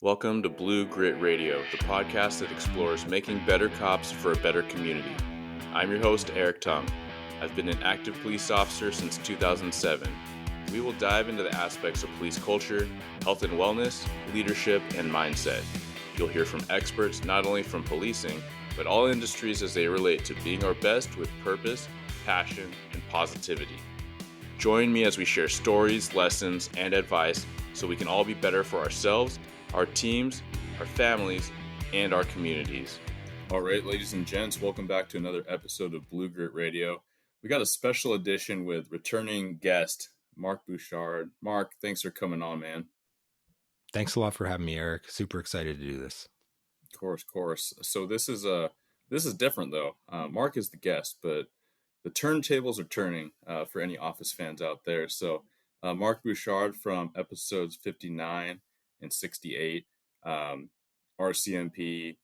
Welcome to Blue Grit Radio, the podcast that explores making better cops for a better community. I'm your host, Eric Tung. I've been an active police officer since 2007. We will dive into the aspects of police culture, health and wellness, leadership, and mindset. You'll hear from experts not only from policing, but all industries as they relate to being our best with purpose, passion, and positivity. Join me as we share stories, lessons, and advice so we can all be better for ourselves, our teams, our families, and our communities. All right, ladies and gents, welcome back to another episode of Blue Grit Radio. We got a special edition with returning guest, Mark Bouchard. Mark, thanks for coming on, man. Thanks a lot for having me, Eric. Super excited to do this. Of course. So this is different though. Mark is the guest, but the turntables are turning for any Office fans out there. So Mark Bouchard from episodes 59 and 68, RCMP,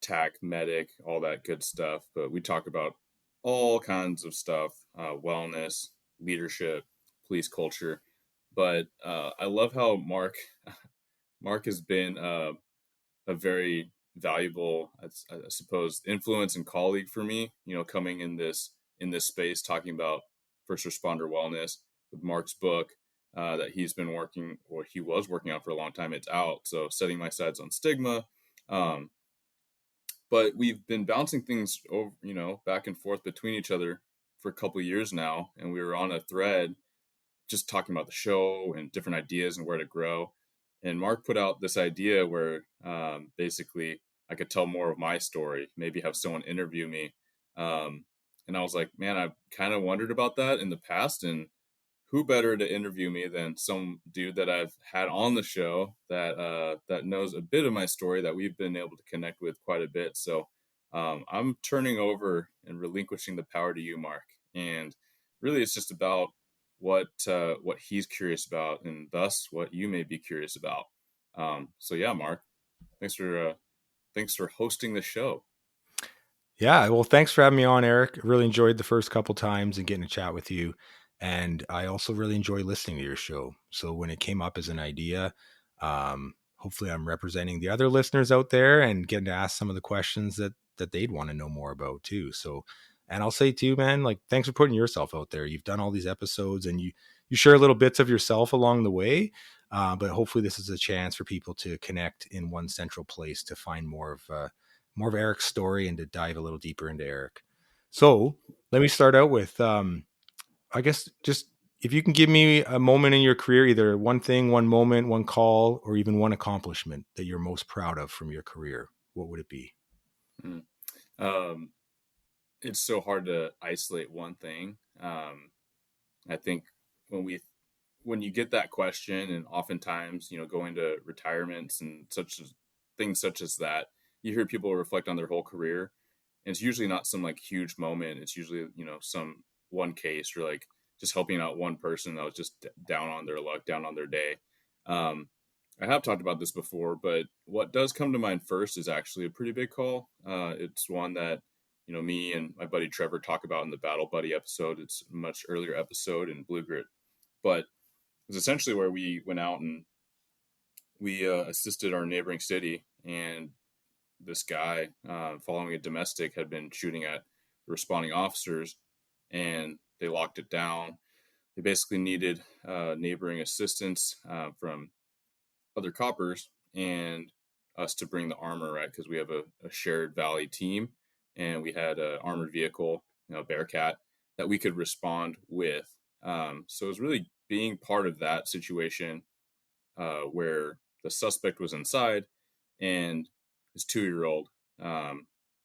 TAC, medic, all that good stuff. But we talk about all kinds of stuff, wellness, leadership, police culture. But I love how Mark has been a very valuable, I suppose, influence and colleague for me, coming in this space, talking about first responder wellness with Mark's book that he was working on for a long time. It's out. So Setting My Sights on Stigma. But we've been bouncing things over, back and forth between each other for a couple of years now. And we were on a thread just talking about the show and different ideas and where to grow. And Mark put out this idea where basically I could tell more of my story, maybe have someone interview me. And I was like, man, I've kind of wondered about that in the past. And who better to interview me than some dude that I've had on the show that knows a bit of my story that we've been able to connect with quite a bit. So I'm turning over and relinquishing the power to you, Mark. And really, it's just about what he's curious about, and thus what you may be curious about. So yeah, Mark, thanks for hosting the show. Yeah, well, thanks for having me on, Eric. I really enjoyed the first couple times and getting to chat with you. And I also really enjoy listening to your show. So when it came up as an idea, hopefully I'm representing the other listeners out there and getting to ask some of the questions that they'd want to know more about too. So, and I'll say too, man, like, thanks for putting yourself out there. You've done all these episodes and you share little bits of yourself along the way. But hopefully this is a chance for people to connect in one central place to find more of Eric's story and to dive a little deeper into Eric. So let me start out with, I guess, just if you can give me a moment in your career, either one thing, one moment, one call, or even one accomplishment that you're most proud of from your career, what would it be? It's so hard to isolate one thing. I think when you get that question, and oftentimes, going to retirements and things such as that, you hear people reflect on their whole career. And it's usually not some like huge moment. It's usually, some one case or like just helping out one person that was just down on their luck, down on their day. I have talked about this before, but what does come to mind first is actually a pretty big call. It's one that, me and my buddy Trevor talk about in the Battle Buddy episode. It's a much earlier episode in Blue Grit, but it's essentially where we went out and we assisted our neighboring city, and this guy, following a domestic, had been shooting at the responding officers, and they locked it down. They basically needed neighboring assistance from other coppers and us to bring the armor, right? Because we have a shared valley team, and we had an armored vehicle, Bearcat, that we could respond with. So it was really being part of that situation where the suspect was inside and his 2-year-old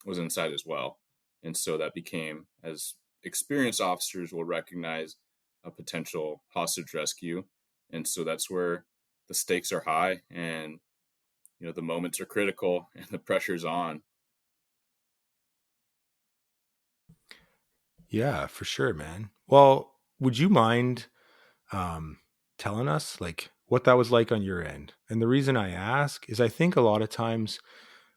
was inside as well. And so that became, as experienced officers will recognize, a potential hostage rescue. And so that's where the stakes are high and, the moments are critical and the pressure's on. Yeah, for sure, man. Well, would you mind telling us like what that was like on your end? And the reason I ask is I think a lot of times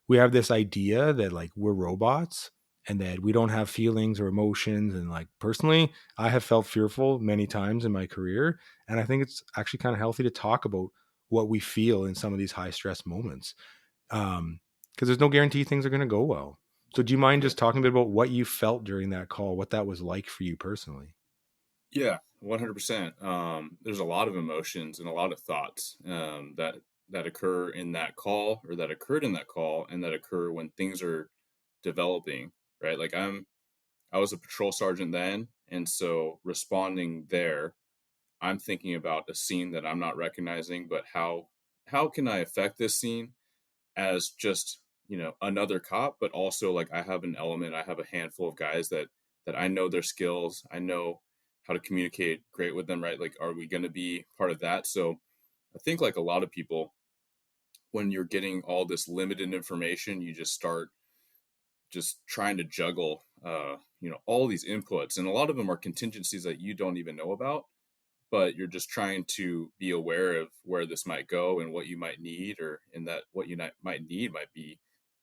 we have this idea that like we're robots and that we don't have feelings or emotions. And like personally, I have felt fearful many times in my career. And I think it's actually kind of healthy to talk about what we feel in some of these high stress moments. Because there's no guarantee things are going to go well. So do you mind Yeah. just talking a bit about what you felt during that call, what that was like for you personally? Yeah, 100%. There's a lot of emotions and a lot of thoughts that occur in that call, or that occurred in that call, and that occur when things are developing, right? Like I was a patrol sergeant then, and so responding there, I'm thinking about a scene that I'm not recognizing, but how can I affect this scene as just, another cop, but also like I have an element, I have a handful of guys that I know their skills, I know how to communicate great with them, right? Like, are we going to be part of that? So I think, like a lot of people, when you're getting all this limited information, you just start just trying to juggle, all these inputs, and a lot of them are contingencies that you don't even know about, but you're just trying to be aware of where this might go and what you might need, or in that what you might need might be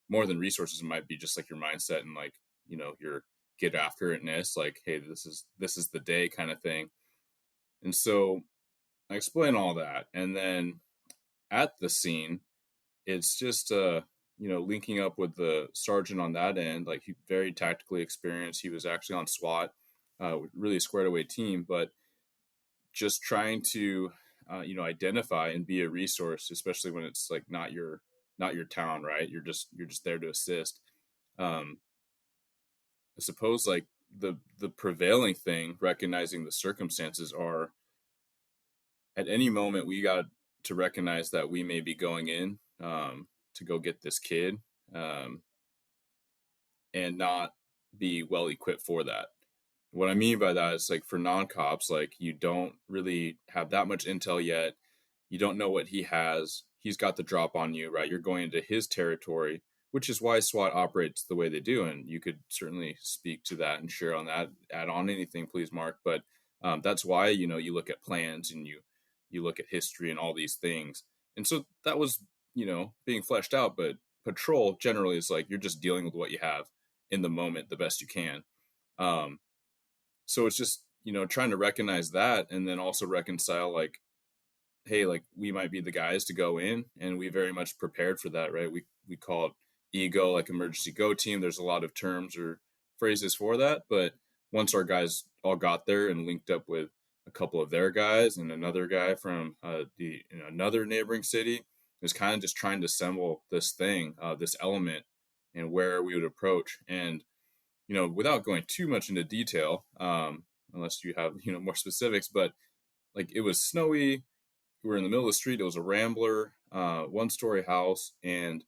more than resources. It might be just like your mindset and, like, your get after itness, like, hey, this is the day kind of thing. And so I explain all that, and then at the scene, it's just linking up with the sergeant on that end, like, he very tactically experienced, he was actually on SWAT, really squared away team, but just trying to identify and be a resource, especially when it's like not your town, right? You're just there to assist. um I suppose, like, the prevailing thing, recognizing the circumstances, are at any moment we got to recognize that we may be going in to go get this kid, um and not be well equipped for that. What I mean by that is, like, for non-cops, like, you don't really have that much intel yet. You don't know what he has. He's got the drop on you, right? You're going into his territory, which is why SWAT operates the way they do. And you could certainly speak to that and share on that. Add on anything, please, Mark. But that's why, you look at plans, and you look at history and all these things. And so that was, being fleshed out. But patrol generally is like, you're just dealing with what you have in the moment the best you can. Um, so it's just, trying to recognize that, and then also reconcile, like, hey, like, we might be the guys to go in, and we very much prepared for that, right? We call it ego, like emergency go team. There's a lot of terms or phrases for that, but once our guys all got there and linked up with a couple of their guys and another guy from another neighboring city, it was kind of just trying to assemble this thing, this element, and where we would approach. And without going too much into detail, unless you have more specifics, but like, it was snowy, we were in the middle of the street. It was a rambler, one-story house, and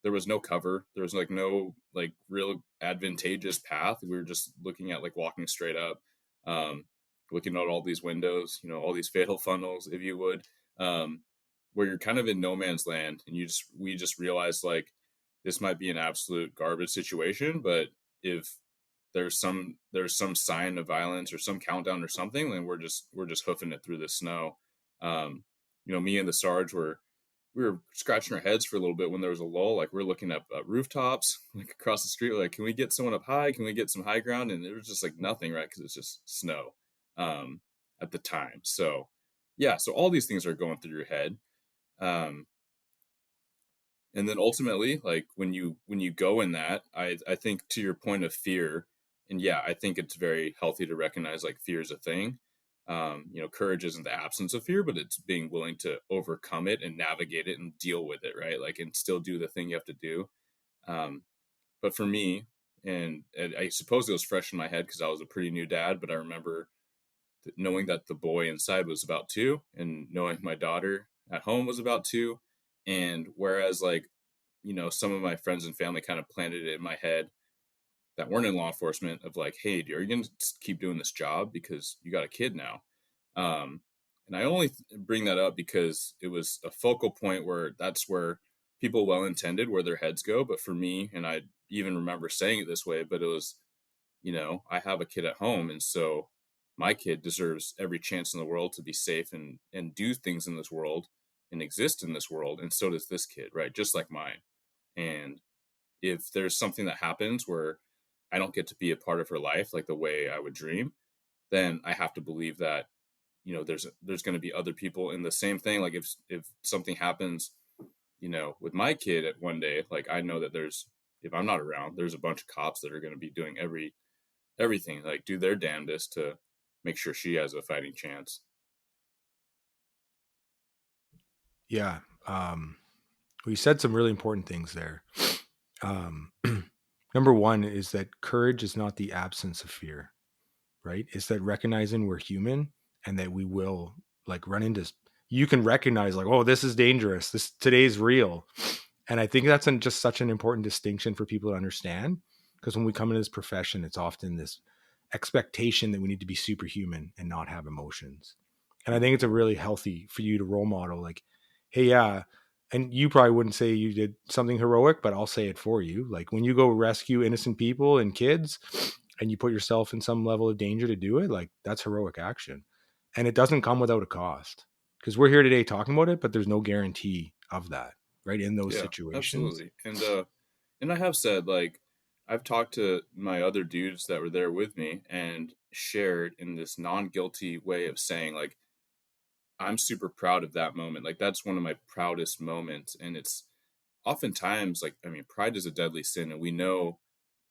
there was no cover. There was, like, no, like, real advantageous path. We were just looking at, like, walking straight up, um, looking at all these windows, all these fatal funnels, if you would, um, where you're kind of in no man's land, and we just realized, like, this might be an absolute garbage situation, but if there's some sign of violence or some countdown or something, then we're just hoofing it through the snow. Um, me and the Sarge we were scratching our heads for a little bit when there was a lull. Like, we're looking up rooftops, like, across the street. Like, can we get someone up high? Can we get some high ground? And there was just, like, nothing, right? Because it's just snow um, at the time. So yeah, so all these things are going through your head. Um, and then ultimately, like, when you go in that, I think, to your point of fear, and yeah, I think it's very healthy to recognize, like, fear is a thing. Courage isn't the absence of fear, but it's being willing to overcome it and navigate it and deal with it, right? Like, and still do the thing you have to do. um, but for me, and I suppose it was fresh in my head because I was a pretty new dad, but I remember knowing that the boy inside was about two, and knowing my daughter at home was about two. And whereas, like, some of my friends and family kind of planted it in my head that weren't in law enforcement, of like, hey, are you going to keep doing this job because you got a kid now? um, and I only bring that up because it was a focal point where that's where people well intended, where their heads go. But for me, and I even remember saying it this way, but it was, I have a kid at home, and so my kid deserves every chance in the world to be safe and do things in this world and exist in this world, and so does this kid, right? Just like mine. And if there's something that happens where I don't get to be a part of her life like the way I would dream, then I have to believe that there's going to be other people in the same thing. Like if something happens, with my kid at one day, like I know that if I'm not around, there's a bunch of cops that are going to be doing everything, like do their damnedest to make sure she has a fighting chance. Yeah. We said some really important things there. Um, Number one is that courage is not the absence of fear, right? It's that recognizing we're human and that we will like run into, you can recognize like, oh, this is dangerous. This today's real. And I think that's just such an important distinction for people to understand. Because when we come into this profession, it's often this expectation that we need to be superhuman and not have emotions. And I think it's a really healthy for you to role model, like, hey, yeah. And you probably wouldn't say you did something heroic, but I'll say it for you. Like when you go rescue innocent people and kids and you put yourself in some level of danger to do it, like that's heroic action. And it doesn't come without a cost because we're here today talking about it, but there's no guarantee of that, right? In those Yeah, situations. absolutely. And I have said, like, I've talked to my other dudes that were there with me and shared in this non-guilty way of saying, like, I'm super proud of that moment. Like, that's one of my proudest moments. And it's oftentimes, like, I mean, pride is a deadly sin, and we know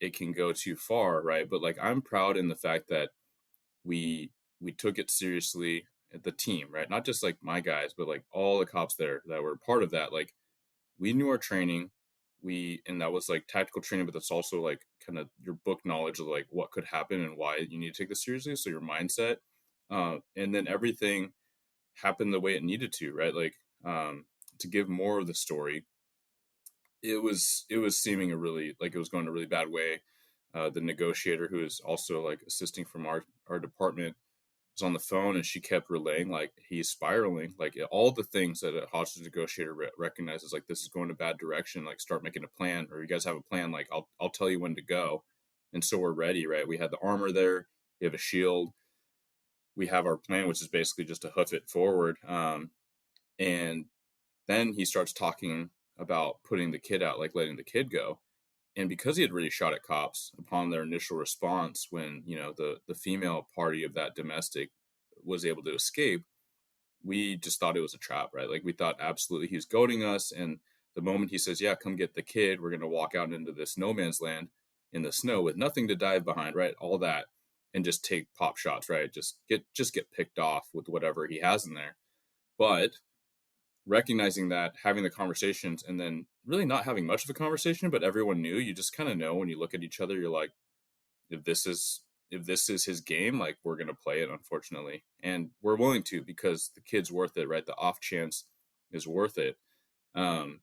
it can go too far, right? But like, I'm proud in the fact that we we took it seriously, the team, right? Not just like my guys, but like all the cops there that were part of that. Like, we knew our training, and that was like tactical training, but that's also like kind of your book knowledge of like what could happen and why you need to take this seriously, so your mindset, and then everything happened the way it needed to, right? Like, to give more of the story, it was seeming a really, like, it was going a really bad way. The negotiator, who is also like assisting from our department, was on the phone, and she kept relaying like he's spiraling, like all the things that a hostage negotiator recognizes, like this is going a bad direction, like start making a plan, or you guys have a plan, like I'll tell you when to go. And so we're ready, right? We had the armor there, we have a shield, we have our plan, which is basically just to hoof it forward. And then he starts talking about putting the kid out, like letting the kid go. And because he had really shot at cops upon their initial response, when the female party of that domestic was able to escape, we just thought it was a trap, right? Like we thought absolutely he was goading us. And the moment he says, yeah, come get the kid, we're going to walk out into this no man's land in the snow with nothing to dive behind, right? All that, and just take pop shots, right? Just get picked off with whatever he has in there. But recognizing that, having the conversations, and then really not having much of a conversation, but everyone knew, you just kind of know when you look at each other, you're like, if this is his game, like we're going to play it, unfortunately. And we're willing to, because the kid's worth it, right? The off chance is worth it. Um,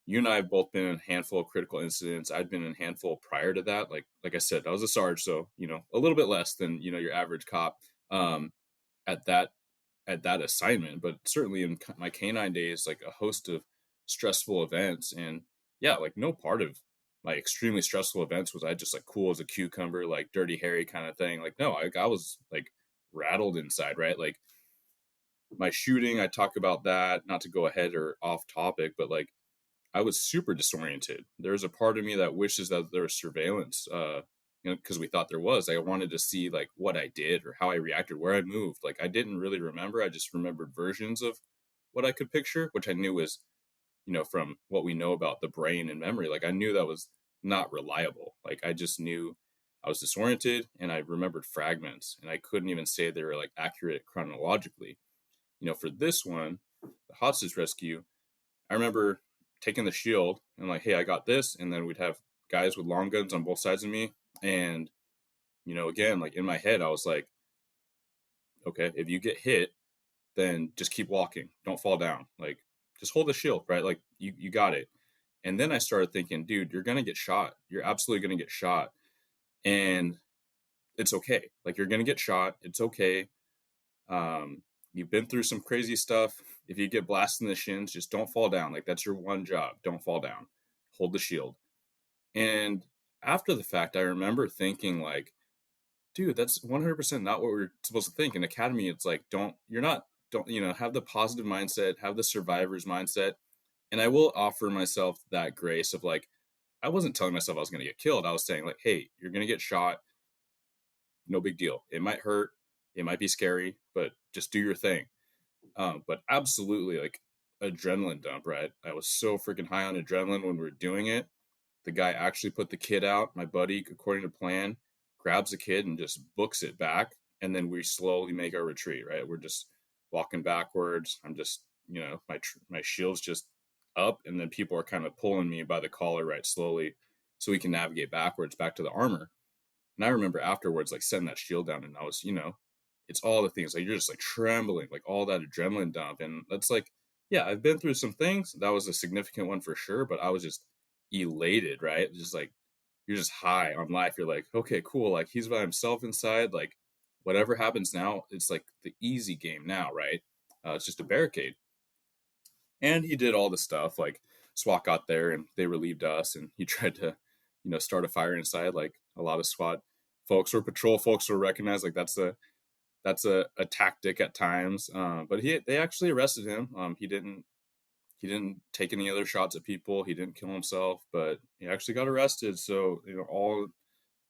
you and I have both been in a handful of critical incidents. I'd been in a handful prior to that. Like I said, I was a sarge, so a little bit less than your average cop, at that assignment. But certainly in my canine days, like a host of stressful events. And yeah, like no part of my extremely stressful events was I just like cool as a cucumber, like Dirty Harry kind of thing. Like no, I was like rattled inside, right? Like my shooting, I talk about that, not to go ahead or off topic, but like I was super disoriented. There's a part of me that wishes that there was surveillance, because we thought there was. I wanted to see like what I did or how I reacted, where I moved. Like I didn't really remember. I just remembered versions of what I could picture, which I knew was, from what we know about the brain and memory. Like I knew that was not reliable. Like I just knew I was disoriented, and I remembered fragments, and I couldn't even say they were like accurate chronologically. For this one, the hostage rescue, I remember taking the shield and like, hey, I got this. And then we'd have guys with long guns on both sides of me. And, again, like in my head, I was like, okay, if you get hit, then just keep walking. Don't fall down. Like, just hold the shield, right? Like, you got it. And then I started thinking, dude, you're going to get shot. You're absolutely going to get shot. And it's okay. Like, you're going to get shot. It's okay. Um, you've been through some crazy stuff. If you get blasted in the shins, just don't fall down. Like that's your one job. Don't fall down. Hold the shield. And after the fact, I remember thinking like, dude, that's 100% not what we're supposed to think. In academy, it's like, don't, have the positive mindset, have the survivor's mindset. And I will offer myself that grace of like, I wasn't telling myself I was going to get killed. I was saying like, hey, you're going to get shot. No big deal. It might hurt. It might be scary, but just do your thing. But absolutely, like, adrenaline dump, right? I was so freaking high on adrenaline when we were doing it. The guy actually put the kid out. My buddy, according to plan, grabs the kid and just books it back. And then we slowly make our retreat, right? We're just walking backwards. I'm just, my shield's just up. And then people are kind of pulling me by the collar, right, slowly, so we can navigate backwards back to the armor. And I remember afterwards, like, setting that shield down, and I was, it's all the things, like, you're just like trembling, like all that adrenaline dump. And that's like, yeah, I've been through some things. That was a significant one for sure, but I was just elated, right? Just like, you're just high on life. You're like, okay, cool. Like, he's by himself inside. Like, whatever happens now, it's like the easy game now, right? It's just a barricade. And he did all the stuff. Like, SWAT got there and they relieved us, and he tried to, start a fire inside. Like, a lot of SWAT folks or patrol folks were recognized. Like, that's a tactic at times. But they actually arrested him. He didn't take any other shots at people. He didn't kill himself, but he actually got arrested. So, all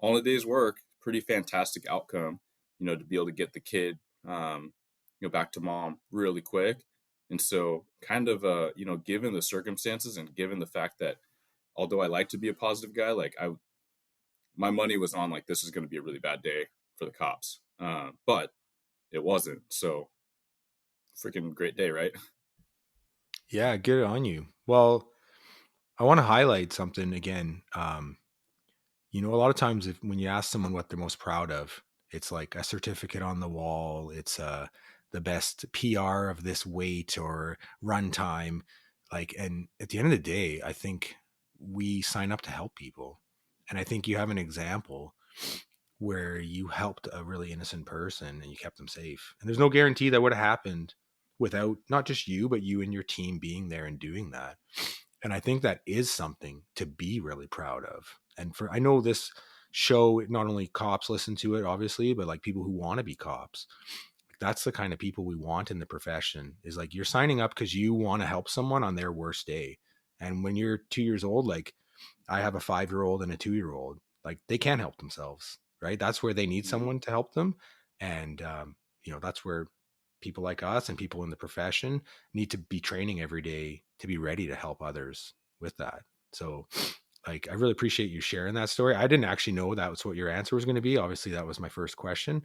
a day's work, pretty fantastic outcome, to be able to get the kid, back to mom really quick. And so, kind of, given the circumstances and given the fact that, although I like to be a positive guy, like, my money was on, like, this is going to be a really bad day for the cops. But it wasn't. So, freaking great day, right? Yeah, good on you. Well, I want to highlight something again. A lot of times when you ask someone what they're most proud of, it's like a certificate on the wall. It's the best PR of this weight or run time. Like, and at the end of the day, I think we sign up to help people. And I think you have an example where you helped a really innocent person and you kept them safe. And there's no guarantee that would have happened without not just you, but you and your team being there and doing that. And I think that is something to be really proud of. And I know this show, not only cops listen to it, obviously, but like people who want to be cops. That's the kind of people we want in the profession, is like, you're signing up because you want to help someone on their worst day. And when you're 2 years old, like I have a 5-year-old and a 2-year-old, like they can't help themselves, right? That's where they need Mm-hmm. someone to help them. And, that's where people like us and people in the profession need to be training every day to be ready to help others with that. So, like, I really appreciate you sharing that story. I didn't actually know that was what your answer was going to be. Obviously, that was my first question.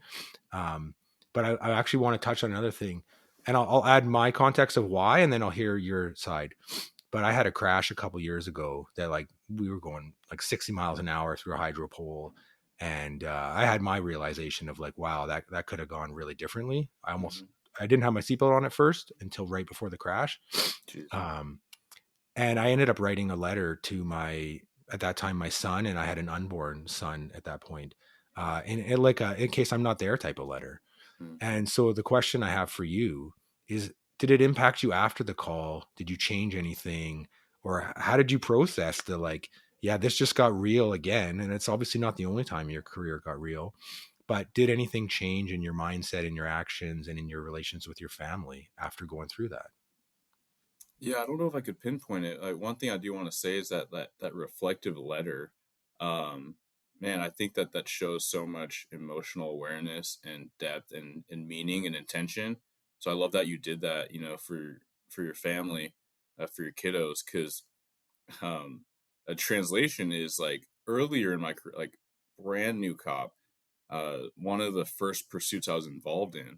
But I actually want to touch on another thing, and I'll add my context of why, and then I'll hear your side. But I had a crash a couple years ago that, like, we were going like 60 miles an hour through a hydro pole. And I had my realization of like, wow, that could have gone really differently. Mm-hmm. I didn't have my seatbelt on at first until right before the crash. Jeez. Um, and I ended up writing a letter to at that time, my son, and I had an unborn son at that point. And like in case I'm not there type of letter. Mm. And so the question I have for you is, did it impact you after the call? Did you change anything? Or how did you process the, like, yeah, this just got real again? And it's obviously not the only time your career got real, but did anything change in your mindset, in your actions, and in your relations with your family after going through that? Yeah, I don't know if I could pinpoint it. Like, one thing I do want to say is that reflective letter, um, man, I think that shows so much emotional awareness and depth and meaning and intention. So I love that you did that, for your family, for your kiddos, because um, a translation is like earlier in my career, like brand new cop. One of the first pursuits I was involved in,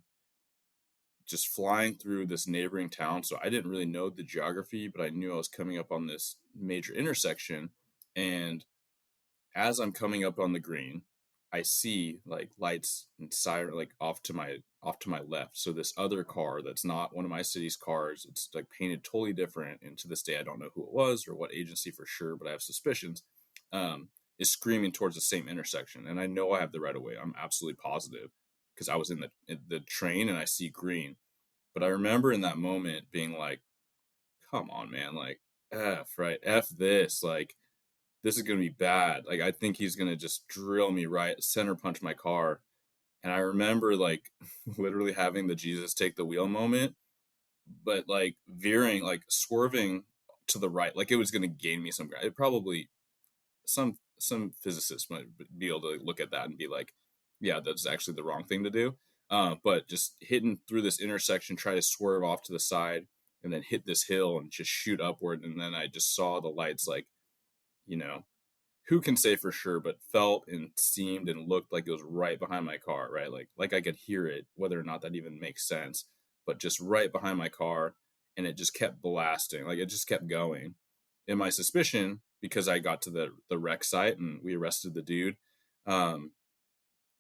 just flying through this neighboring town. So I didn't really know the geography, but I knew I was coming up on this major intersection. And as I'm coming up on the green, I see like lights and siren like off to my left. So this other car that's not one of my city's cars, it's like painted totally different. And to this day, I don't know who it was or what agency for sure, but I have suspicions. Is screaming towards the same intersection, and I know I have the right of way. I'm absolutely positive because I was in the train and I see green. But I remember in that moment being like, come on, man, like, right, F this, like, this is going to be bad. Like, I think he's going to just drill me right, center punch my car. And I remember, like, literally having the Jesus take the wheel moment, but, like, veering, like, swerving to the right, like it was going to gain me some ground. It probably, some physicists might be able to look at that and be like, yeah, that's actually the wrong thing to do. But just hitting through this intersection, try to swerve off to the side, and then hit this hill and just shoot upward. And then I just saw the lights, like, you know, who can say for sure, but felt and seemed and looked like it was right behind my car, right? Like I could hear it, whether or not that even makes sense, but just right behind my car, and it just kept blasting, like it just kept going. And my suspicion, because I got to the wreck site and we arrested the dude, um,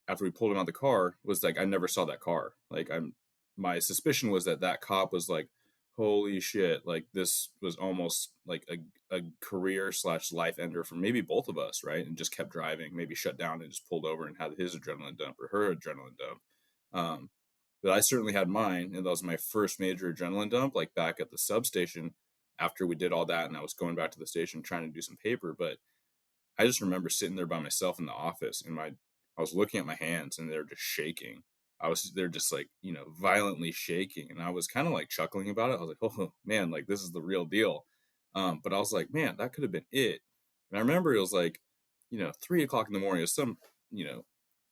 after we pulled him out of the car, was like I never saw that car. Like my suspicion was that that cop was like, holy shit, like this was almost like a career slash life ender for maybe both of us, right? And just kept driving, maybe shut down and just pulled over and had his adrenaline dump or her adrenaline dump. Um, but I certainly had mine, and that was my first major adrenaline dump, like back at the substation after we did all that, and I was going back to the station trying to do some paper. But I just remember sitting there by myself in the office, and I was looking at my hands, and they're just shaking. They're just like, violently shaking, and I was kind of like chuckling about it. I was like, oh man, like this is the real deal. But I was like, man, that could have been it. And I remember it was like, 3 o'clock in the morning. It was some, you know,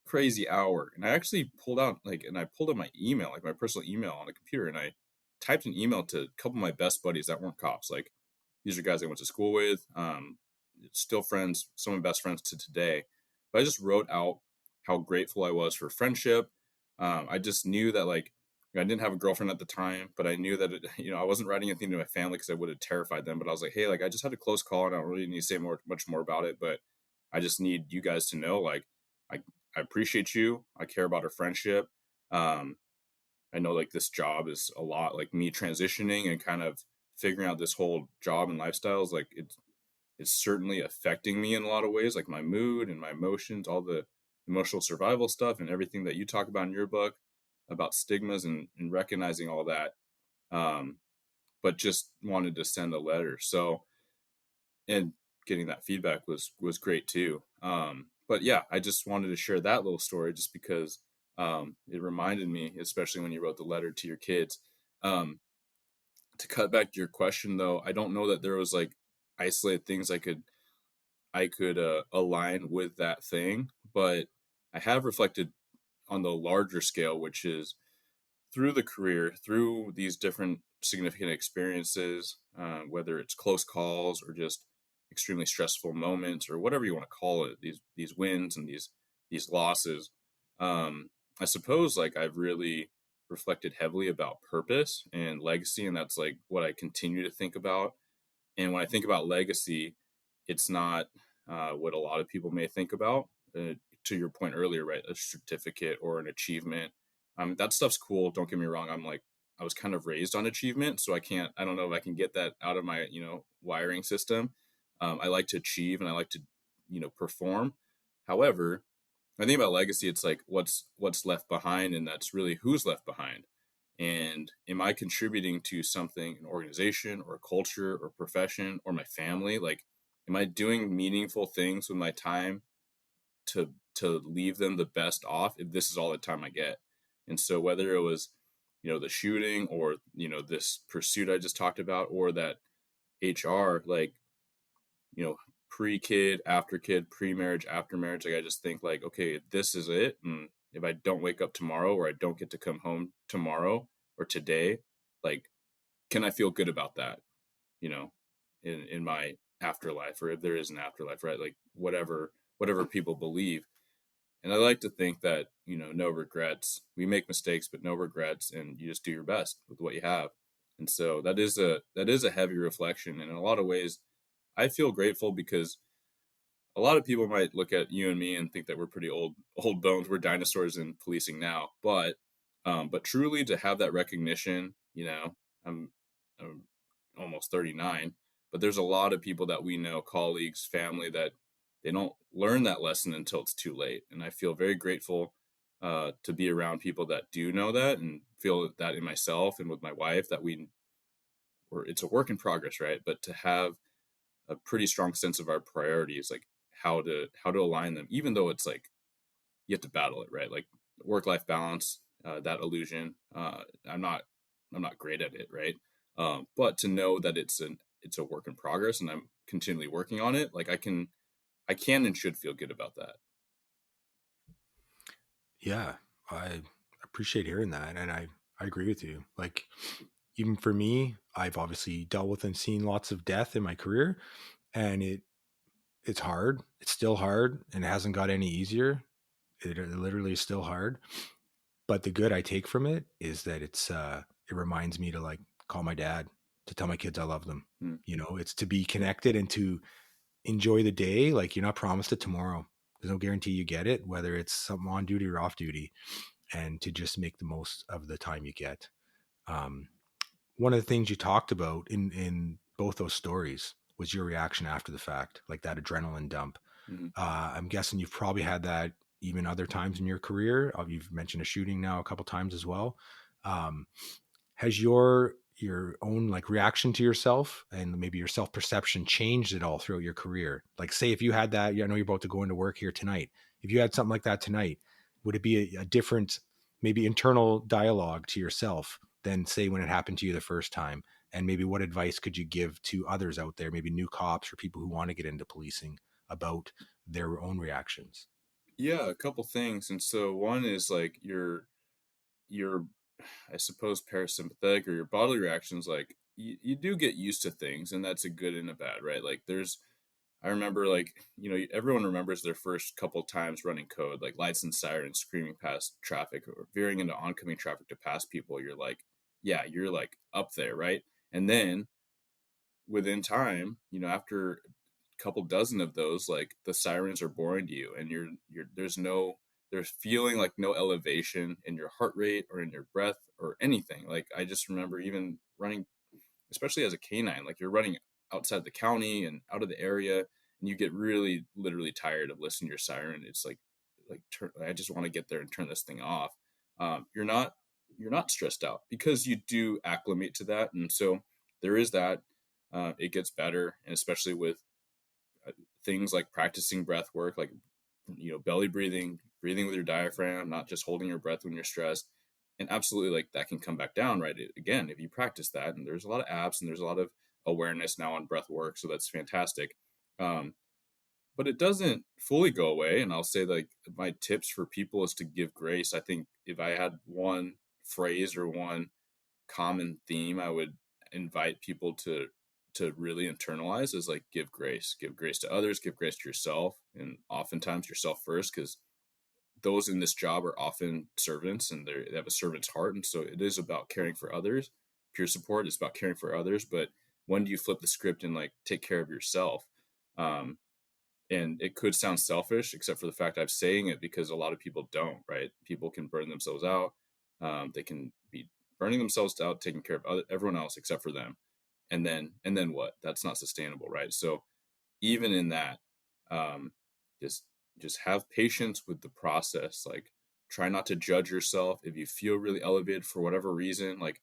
crazy hour, and I actually pulled out and I pulled up my email, like my personal email on the computer, and I typed an email to a couple of my best buddies that weren't cops. Like these are guys I went to school with, still friends, some of my best friends to today. But I just wrote out how grateful I was for friendship. I just knew that like I didn't have a girlfriend at the time, but I knew that I wasn't writing anything to my family because I would have terrified them. But I was like, hey, like I just had a close call, and I don't really need to say much more about it. But I just need you guys to know, like, I I appreciate you. I care about our friendship. Um, I know like this job is a lot, like me transitioning and kind of figuring out this whole job and lifestyles. Like it's certainly affecting me in a lot of ways, like my mood and my emotions, all the emotional survival stuff and everything that you talk about in your book about stigmas and recognizing all that. Um, but just wanted to send a letter. So, and getting that feedback was great too. But yeah, I just wanted to share that little story just because it reminded me, especially when you wrote the letter to your kids. Um, to cut back to your question though, I don't know that there was like isolated things I could align with that thing, but I have reflected on the larger scale, which is through the career, through these different significant experiences, whether it's close calls or just extremely stressful moments or whatever you want to call it, these wins and these losses. Um, I suppose like I've really reflected heavily about purpose and legacy, and that's like what I continue to think about. And when I think about legacy, it's not what a lot of people may think about. To your point earlier, right? A certificate or an achievement. That stuff's cool. Don't get me wrong. I was kind of raised on achievement, so I don't know if I can get that out of my, wiring system. I like to achieve and I like to, perform. However, I think about legacy, it's like what's left behind, and that's really who's left behind. And am I contributing to something, an organization or a culture or profession or my family? Like, am I doing meaningful things with my time to leave them the best off if this is all the time I get? And so whether it was, the shooting or, this pursuit I just talked about, or that HR, like, you know, pre-kid, after kid, pre-marriage, after marriage, like I just think like, okay, this is it. And if I don't wake up tomorrow or I don't get to come home tomorrow or today, like, can I feel good about that, you know, in my afterlife, or if there is an afterlife, right? Like whatever people believe. And I like to think that, no regrets. We make mistakes, but no regrets, and you just do your best with what you have. And so that is a heavy reflection. And in a lot of ways, I feel grateful because a lot of people might look at you and me and think that we're pretty old bones. We're dinosaurs in policing now. But truly to have that recognition, I'm almost 39, but there's a lot of people that we know, colleagues, family, that they don't learn that lesson until it's too late. And I feel very grateful to be around people that do know that, and feel that in myself and with my wife, that it's a work in progress, right? But to have a pretty strong sense of our priorities, like how to align them, even though it's like you have to battle it, right? Like work life balance, that illusion. I'm not great at it, right? But to know that it's a work in progress, and I'm continually working on it. Like I can and should feel good about that. Yeah, I appreciate hearing that. And I agree with you. Like, even for me, I've obviously dealt with and seen lots of death in my career, and it's hard. It's still hard, and it hasn't got any easier. It literally is still hard. But the good I take from it is that it reminds me to like call my dad, to tell my kids I love them. Mm. You know, it's to be connected and to enjoy the day. Like, you're not promised it tomorrow. There's no guarantee you get it, whether it's something on duty or off duty, and to just make the most of the time you get. Um, One of the things you talked about in both those stories was your reaction after the fact, like that adrenaline dump. Mhm. I'm guessing you've probably had that even other times in your career. You've mentioned a shooting now a couple times as well. Um, has your own like reaction to yourself and maybe your self perception changed at all throughout your career? Like, say if you had that, I know you're about to go into work here tonight. If you had something like that tonight, would it be a different, maybe internal dialogue to yourself than say when it happened to you the first time? And maybe what advice could you give to others out there, maybe new cops or people who want to get into policing, about their own reactions? Yeah, a couple things. And so one is like your I suppose parasympathetic or your bodily reactions, like you do get used to things, and that's a good and a bad, right? Like there's I remember, like, everyone remembers their first couple times running code, like lights and sirens screaming past traffic or veering into oncoming traffic to pass people. You're like, yeah, you're like up there, right? And then within time, after a couple dozen of those, like the sirens are boring to you, and there's feeling like no elevation in your heart rate or in your breath or anything. Like I just remember even running, especially as a canine, like you're running outside the county and out of the area, and you get really literally tired of listening to your siren. It's I just want to get there and turn this thing off. You're not stressed out because you do acclimate to that, and so there is that. It gets better, and especially with uh, things like practicing breath work, like belly breathing, breathing with your diaphragm, not just holding your breath when you're stressed. And absolutely, like that can come back down, right? Again, if you practice that, and there's a lot of apps and there's a lot of awareness now on breath work, so that's fantastic. Um, but it doesn't fully go away. And I'll say, like, my tips for people is to give grace. I think if I had one phrase or one common theme I would invite people to really internalize is like give grace to others, give grace to yourself, and oftentimes yourself first, because those in this job are often servants, and they have a servant's heart, and so it is about caring for others. Peer support is about caring for others, but when do you flip the script and like take care of yourself? um, and it could sound selfish, except for the fact I'm saying it because a lot of people don't, right? People can burn themselves out. They can be burning themselves out, taking care of everyone else except for them. And then what? That's not sustainable, right? So even in that, um, just just have patience with the process. Like, try not to judge yourself. If you feel really elevated for whatever reason, like,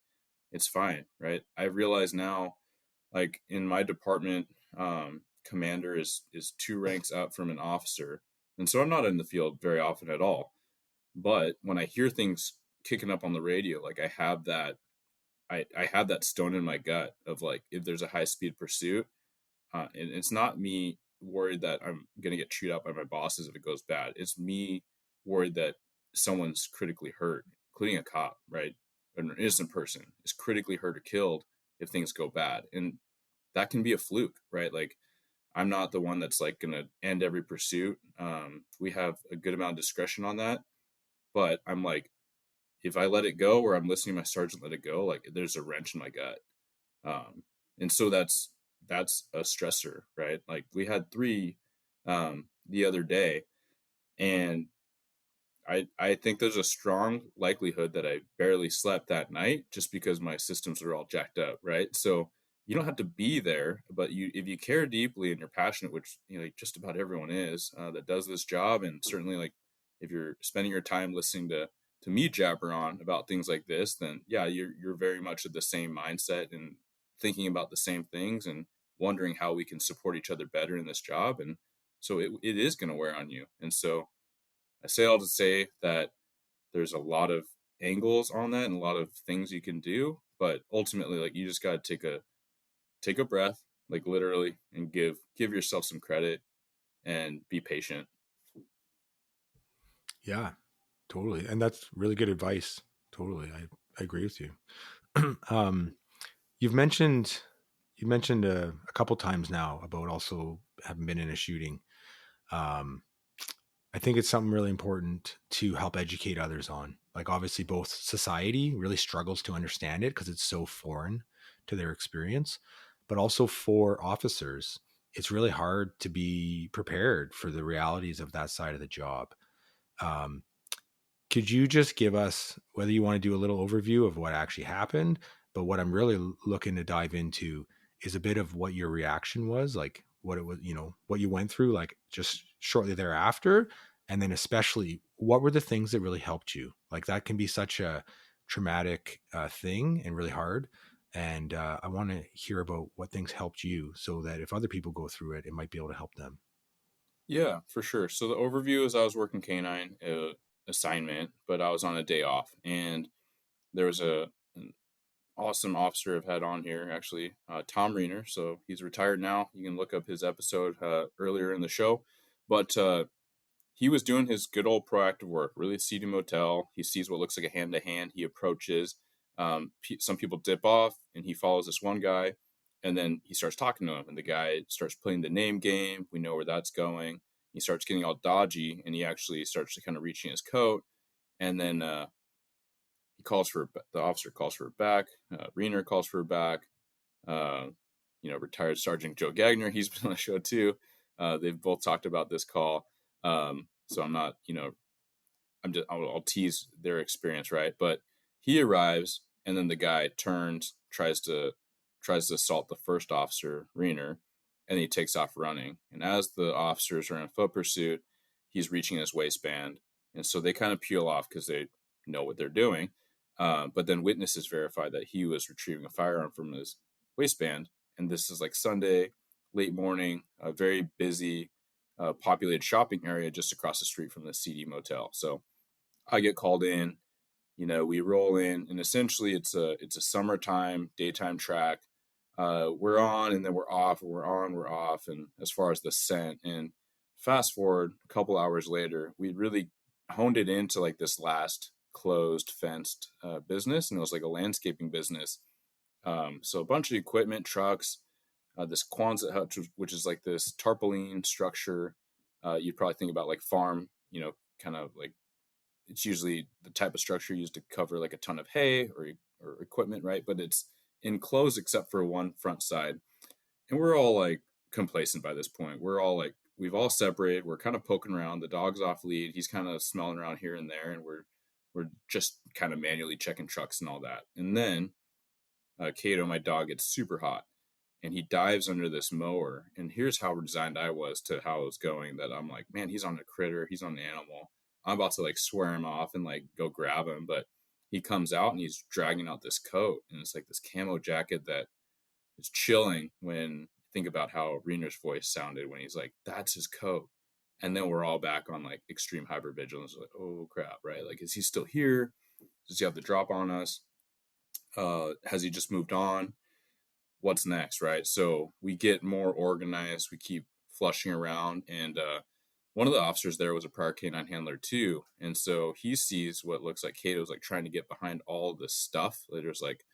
it's fine, right? I realize now, like in my department, commander is two ranks up from an officer, and so I'm not in the field very often at all. But when I hear things kicking up on the radio, like I have that stone in my gut of like, if there's a high speed pursuit, and it's not me worried that I'm gonna get chewed out by my bosses if it goes bad. It's me worried that someone's critically hurt, including a cop, right? An innocent person is critically hurt or killed if things go bad, and that can be a fluke, right? Like, I'm not the one that's like gonna end every pursuit. We have a good amount of discretion on that, but I'm like, if I let it go, or I'm listening to my sergeant let it go, like there's a wrench in my gut. um, and so that's a stressor, right? Like we had three the other day, and I think there's a strong likelihood that I barely slept that night just because my systems were all jacked up, right? So you don't have to be there, but if you care deeply and you're passionate, which just about everyone is, that does this job, and certainly like if you're spending your time listening to me jabber on about things like this, then yeah, you're very much of the same mindset and thinking about the same things and wondering how we can support each other better in this job. And so it is going to wear on you. And so I say all to say that there's a lot of angles on that and a lot of things you can do, but ultimately, like, you just got to take a breath, like literally, and give yourself some credit and be patient. Yeah. Totally. And that's really good advice. Totally. I agree with you. um, you've mentioned a couple times now about also having been in a shooting. Um, I think it's something really important to help educate others on. Like, obviously, both society really struggles to understand it because it's so foreign to their experience, but also for officers, it's really hard to be prepared for the realities of that side of the job. Um, could you just give us, whether you want to do a little overview of what actually happened, but what I'm really looking to dive into is a bit of what your reaction was, like what it was, what you went through, like just shortly thereafter, and then especially what were the things that really helped you? Like that can be such a traumatic thing and really hard. And I want to hear about what things helped you, so that if other people go through it, it might be able to help them. Yeah, for sure. So the overview is I was working canine assignment, but I was on a day off, and there was an awesome officer I've had on here actually, Tom Reiner. So he's retired now. You can look up his episode earlier in the show, but he was doing his good old proactive work. Really seedy motel. He sees what looks like a hand to hand. He approaches. Some people dip off, and he follows this one guy, and then he starts talking to him, and the guy starts playing the name game. We know where that's going. He starts getting all dodgy, and he actually starts to kind of reaching his coat, and then he calls for the officer calls for her back. Reiner calls for her back. Uh, retired Sergeant Joe Gagner, he's been on the show too. They've both talked about this call. So I'm not, I'll tease their experience, right? But he arrives, and then the guy turns, tries to assault the first officer, Reiner, and he takes off running. And as the officers are in foot pursuit, he's reaching his waistband, and so they kind of peel off because they know what they're doing. But then witnesses verify that he was retrieving a firearm from his waistband, and this is like Sunday, late morning, a very busy, populated shopping area just across the street from the CD motel. So I get called in. We roll in, and essentially it's a summertime daytime track. We're on, and then we're off, and we're on, we're off. And as far as the scent, and fast forward a couple hours later, we really honed it into like this last closed fenced business, and it was like a landscaping business. So a bunch of equipment, trucks, this Quonset hut, which is like this tarpaulin structure. You'd probably think about like farm, kind of like it's usually the type of structure used to cover like a ton of hay or equipment, right? But it's enclosed except for one front side. And we're all like complacent by this point. We're all like, we've all separated. We're kind of poking around. The dog's off lead. He's kind of smelling around here and there. And we're just kind of manually checking trucks and all that. And then Kato, my dog, gets super hot and he dives under this mower. And here's how resigned I was to how it was going, that I'm like, man, he's on a critter, he's on an animal. I'm about to like swear him off and like go grab him, but he comes out and he's dragging out this coat, and it's like this camo jacket that is chilling when you think about how Reiner's voice sounded when he's like, that's his coat. And then we're all back on like extreme hypervigilance, like, oh crap, right? Like, is he still here? Does he have the drop on us? Has he just moved on? What's next, right? So we get more organized. We keep flushing around, and one of the officers there was a prior canine handler too, and so he sees what looks like Kato's like trying to get behind all of this stuff. There's like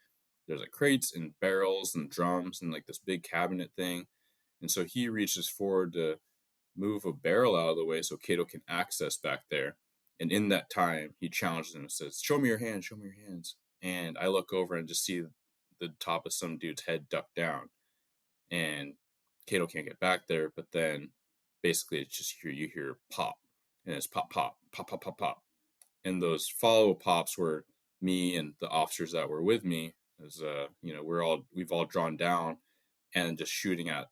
crates and barrels and drums and like this big cabinet thing, and so he reaches forward to move a barrel out of the way so Kato can access back there. And in that time, he challenges him and says, "Show me your hands, show me your hands." And I look over and just see the top of some dude's head ducked down. And Kato can't get back there, but then basically it's just you hear pop. And it's pop, pop, pop, pop, pop, pop. And those follow pops were me and the officers that were with me, as we've all drawn down and just shooting at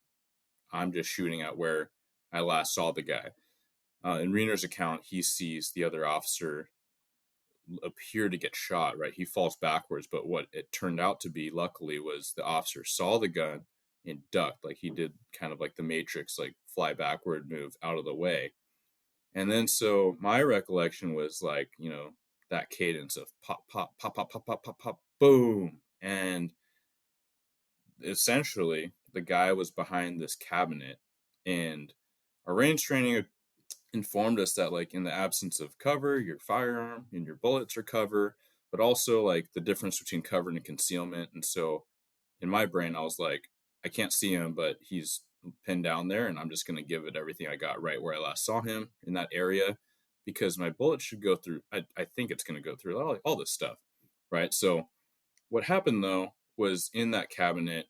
I'm just shooting at where I last saw the guy. In Reiner's account, he sees the other officer appear to get shot, right? He falls backwards, but what it turned out to be, luckily, was the officer saw the gun and ducked, like he did kind of like the Matrix, like fly backward move out of the way. And then so my recollection was like, that cadence of pop, pop, pop, pop, pop, pop, pop, pop, boom. And essentially the guy was behind this cabinet, and our range training informed us that like in the absence of cover, your firearm and your bullets are cover, but also like the difference between cover and concealment. And so in my brain, I was like, I can't see him, but he's pinned down there, and I'm just going to give it everything I got right where I last saw him in that area, because my bullet should go through. I think it's going to go through all this stuff, right? So what happened though was in that cabinet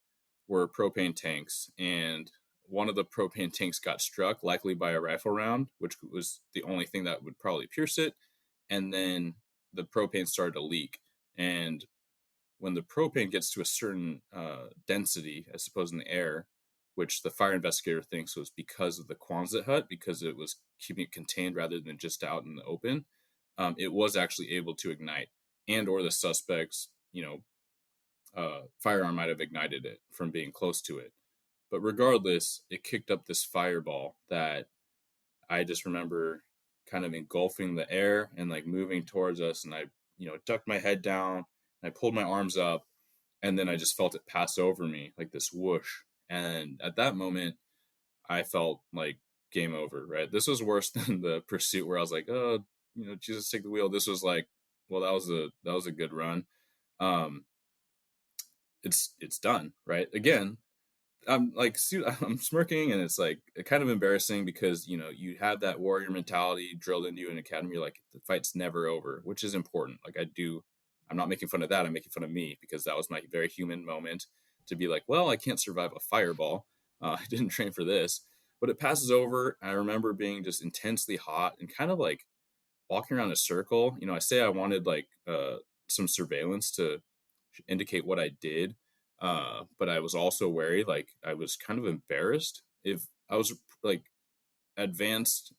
were propane tanks, and one of the propane tanks got struck, likely by a rifle round, which was the only thing that would probably pierce it. And then the propane started to leak. And when the propane gets to a certain density, I suppose, in the air, which the fire investigator thinks was because of the Quonset hut, because it was keeping it contained rather than just out in the open, it was actually able to ignite, and or the suspect's, firearm might have ignited it from being close to it. But regardless, it kicked up this fireball that I just remember kind of engulfing the air and like moving towards us. And I, ducked my head down, and I pulled my arms up, and then I just felt it pass over me like this whoosh. And at that moment, I felt like game over, right? This was worse than the pursuit where I was like, oh, Jesus, take the wheel. This was like, well, that was a good run. Um, it's done, right? Again, I'm like, I'm smirking, and it's like kind of embarrassing because you have that warrior mentality drilled into you in academy. You're like, the fight's never over, which is important. Like I'm not making fun of that. I'm making fun of me because that was my very human moment to be like, well, I can't survive a fireball. I didn't train for this, but it passes over. I remember being just intensely hot and kind of like walking around a circle. I say I wanted like some surveillance to indicate what I did. But I was also wary, like I was kind of embarrassed. If I was like advanced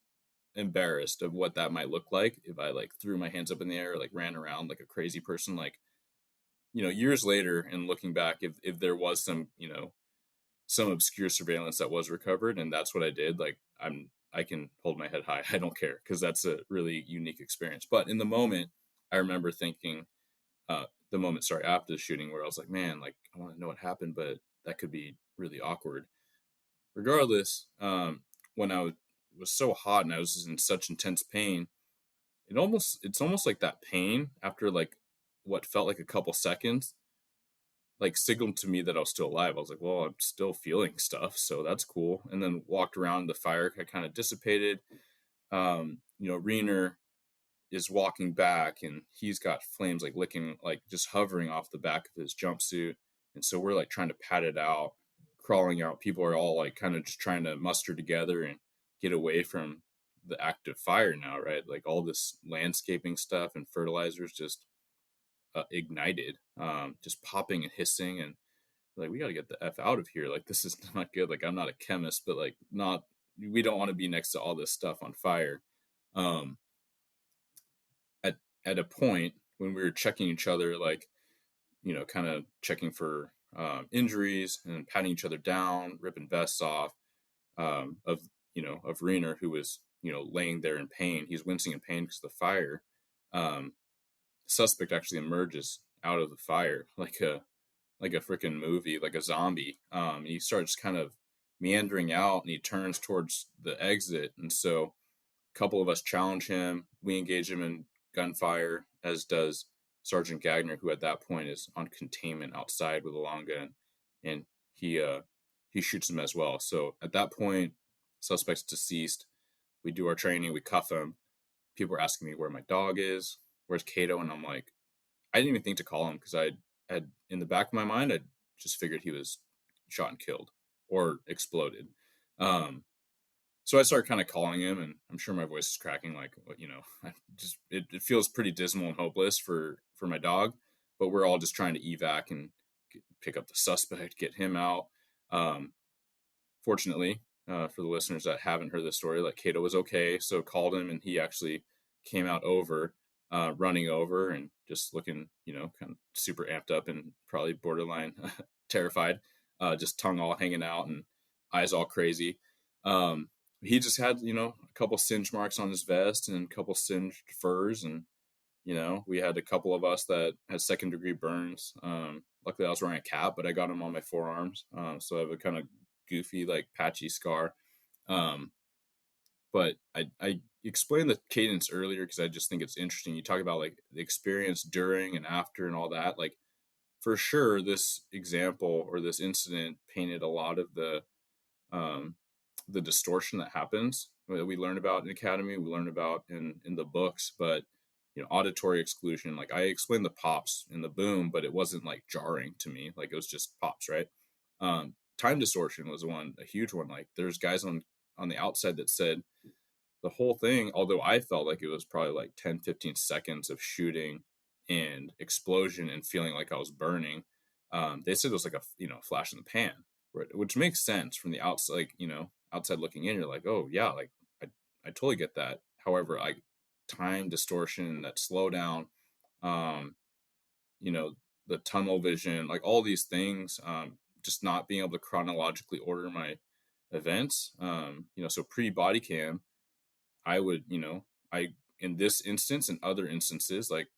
embarrassed of what that might look like if I like threw my hands up in the air or like ran around like a crazy person, like, years later and looking back, if there was some obscure surveillance that was recovered and that's what I did, like I can hold my head high. I don't care because that's a really unique experience. But in the moment, I remember thinking, sorry, after the shooting, where I was like, man, like I want to know what happened, but that could be really awkward. Regardless, when I was so hot and I was in such intense pain, it's almost like that pain after like what felt like a couple seconds, like signaled to me that I was still alive. I was like, well, I'm still feeling stuff, so that's cool. And then walked around, the fire had kind of dissipated. Reener is walking back, and he's got flames like licking, like just hovering off the back of his jumpsuit. And so we're like trying to pat it out, crawling out. People are all like kind of just trying to muster together and get away from the active fire now, right? Like all this landscaping stuff and fertilizers just ignited, just popping and hissing. And like, we got to get the F out of here. Like, this is not good. Like, I'm not a chemist, but like, we don't want to be next to all this stuff on fire. Um, at a point when we were checking each other, like, kind of checking for injuries and patting each other down, ripping vests off, of Reener, who was, laying there in pain. He's wincing in pain because of the fire. The suspect actually emerges out of the fire like a freaking movie, like a zombie. And he starts kind of meandering out, and he turns towards the exit. And so a couple of us challenge him. We engage him in gunfire, as does Sergeant Gagner, who at that point is on containment outside with a long gun, and he shoots him as well. So at that point, suspect's deceased. We do our training. We cuff him. People are asking me where my dog is. Where's Cato? And I'm like, I didn't even think to call him because I had in the back of my mind, I just figured he was shot and killed or exploded. So I started kind of calling him, and I'm sure my voice is cracking. Like, I just it feels pretty dismal and hopeless for my dog, but we're all just trying to evac and pick up the suspect, get him out. Um, Fortunately, for the listeners that haven't heard the story, like Cato was okay, so called him, and he actually came out running over and just looking, kind of super amped up and probably borderline terrified, just tongue all hanging out and eyes all crazy. He just had, a couple singe marks on his vest and a couple singed furs. And, we had a couple of us that had second degree burns. Luckily I was wearing a cap, but I got them on my forearms. So I have a kind of goofy, like patchy scar. Um, But I explained the cadence earlier because I just think it's interesting. You talk about like the experience during and after and all that. Like for sure, this example or this incident painted a lot of um, the distortion that happens that we learn about in academy, we learn about in the books. But auditory exclusion, like I explained the pops and the boom, but it wasn't like jarring to me. Like it was just pops, right? Time distortion was one, a huge one. Like there's guys on the outside that said the whole thing, although I felt like it was probably like 10-15 seconds of shooting and explosion and feeling like I was burning. They said it was like a flash in the pan, right? Which makes sense from the outside. Like outside looking in, you're like, oh yeah, like I totally get that. However, I time distortion, that slowdown, um, you know, the tunnel vision, like all these things, just not being able to chronologically order my events. So pre body cam, I would, I in this instance and other instances, like,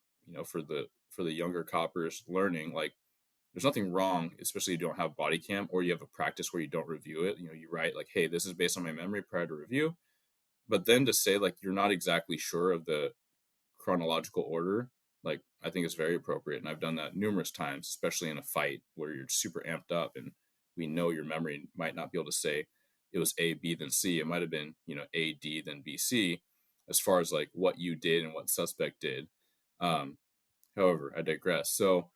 for the younger coppers learning, like there's nothing wrong, especially if you don't have body cam or you have a practice where you don't review it. You write like, hey, this is based on my memory prior to review. But then to say like you're not exactly sure of the chronological order, like I think is very appropriate. And I've done that numerous times, especially in a fight where you're super amped up and we know your memory might not be able to say it was A, B, then C. It might have been, A, D, then B, C, as far as like what you did and what suspect did. Um, However, I digress. So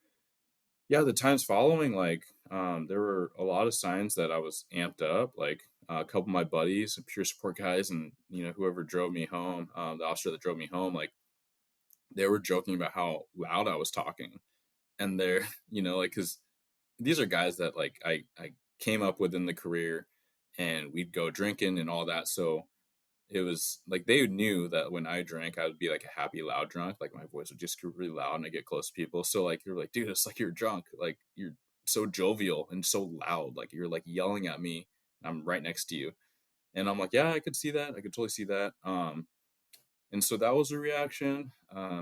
yeah, the times following, like, there were a lot of signs that I was amped up. Like a couple of my buddies, peer support guys, and whoever drove me home, the officer that drove me home, like they were joking about how loud I was talking, and they're like because these are guys that like I came up with in the career, and we'd go drinking and all that. So it was like they knew that when I drank, I would be like a happy, loud drunk. Like my voice would just get really loud and I get close to people. So like you're like, dude, it's like you're drunk. Like you're so jovial and so loud. Like you're like yelling at me. I'm right next to you. And I'm like, yeah, I could see that. I could totally see that. And so that was a reaction.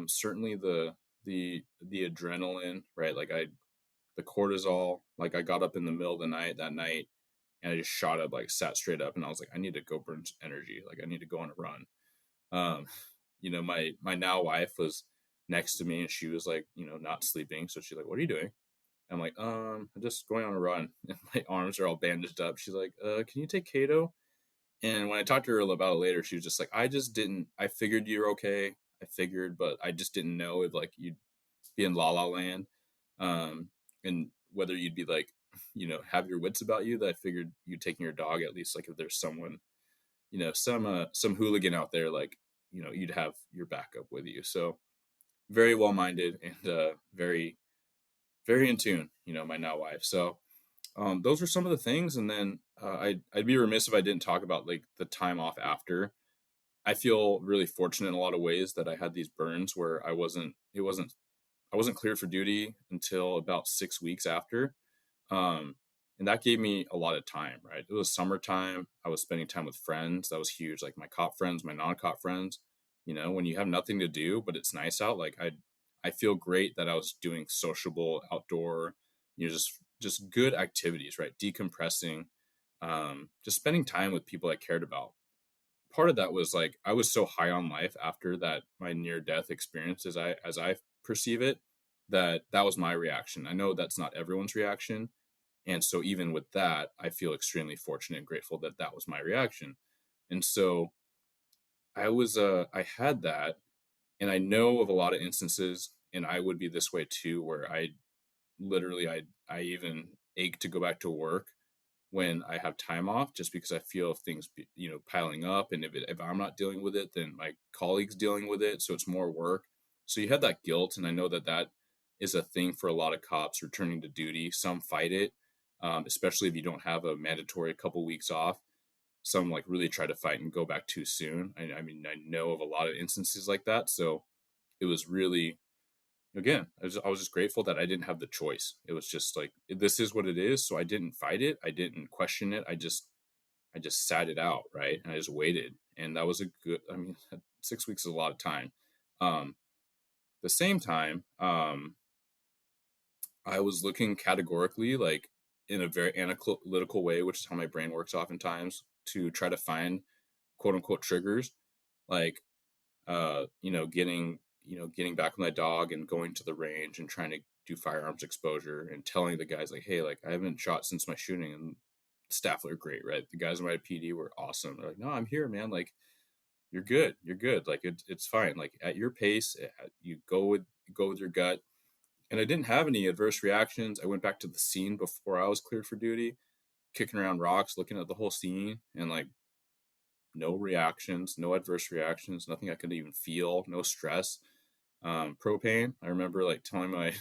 Certainly the adrenaline, right? Like the cortisol, like I got up in the middle of the night that night and I just shot up, like sat straight up, and I was like, I need to go burn some energy. Like I need to go on a run. Um, my now wife was next to me and she was like, not sleeping. So she's like, what are you doing? I'm like, I'm just going on a run. And my arms are all bandaged up. She's like, can you take Kato? And when I talked to her about it later, she was just like, I figured you're okay. I figured, but I just didn't know if like you'd be in la la land. And whether you'd be like, have your wits about you, that I figured you taking your dog, at least like if there's someone, some hooligan out there, like, you'd have your backup with you. So very well minded and very, very in tune, my now wife. So those are some of the things. And then I'd be remiss if I didn't talk about like the time off after. I feel really fortunate in a lot of ways that I had these burns where I wasn't cleared for duty until about 6 weeks after. Um, and that gave me a lot of time, right? It was summertime. I was spending time with friends. That was huge. Like my cop friends, my non-cop friends, when you have nothing to do, but it's nice out, like I feel great that I was doing sociable outdoor, just good activities, right? Decompressing, just spending time with people I cared about. Part of that was like I was so high on life after that my near death experience as I perceive it, that was my reaction. I know that's not everyone's reaction, and so even with that, I feel extremely fortunate and grateful that that was my reaction. And so I had that, and I know of a lot of instances, and I would be this way too, where I even ache to go back to work when I have time off, just because I feel if things piling up, and if I'm not dealing with it, then my colleagues dealing with it, so it's more work. So you have that guilt, and I know that that is a thing for a lot of cops returning to duty. Some fight it, especially if you don't have a mandatory couple weeks off. Some like really try to fight and go back too soon. I mean, I know of a lot of instances like that. So it was really, again, I was just grateful that I didn't have the choice. It was just like, this is what it is. So I didn't fight it. I didn't question it. I just sat it out. Right. And I just waited. And that was a good, I mean, 6 weeks is a lot of time. The same time, I was looking categorically, like in a very analytical way, which is how my brain works oftentimes, to try to find quote unquote triggers, like getting back with my dog and going to the range and trying to do firearms exposure and telling the guys like, hey, like I haven't shot since my shooting, and staff were great, right? The guys in my PD were awesome. They're like, no, I'm here, man. Like you're good. Like it's fine. Like at your pace, you go with your gut. And I didn't have any adverse reactions. I went back to the scene before I was cleared for duty, kicking around rocks, looking at the whole scene, and like no reactions, no adverse reactions, nothing I could even feel, no stress. Propane. I remember like telling my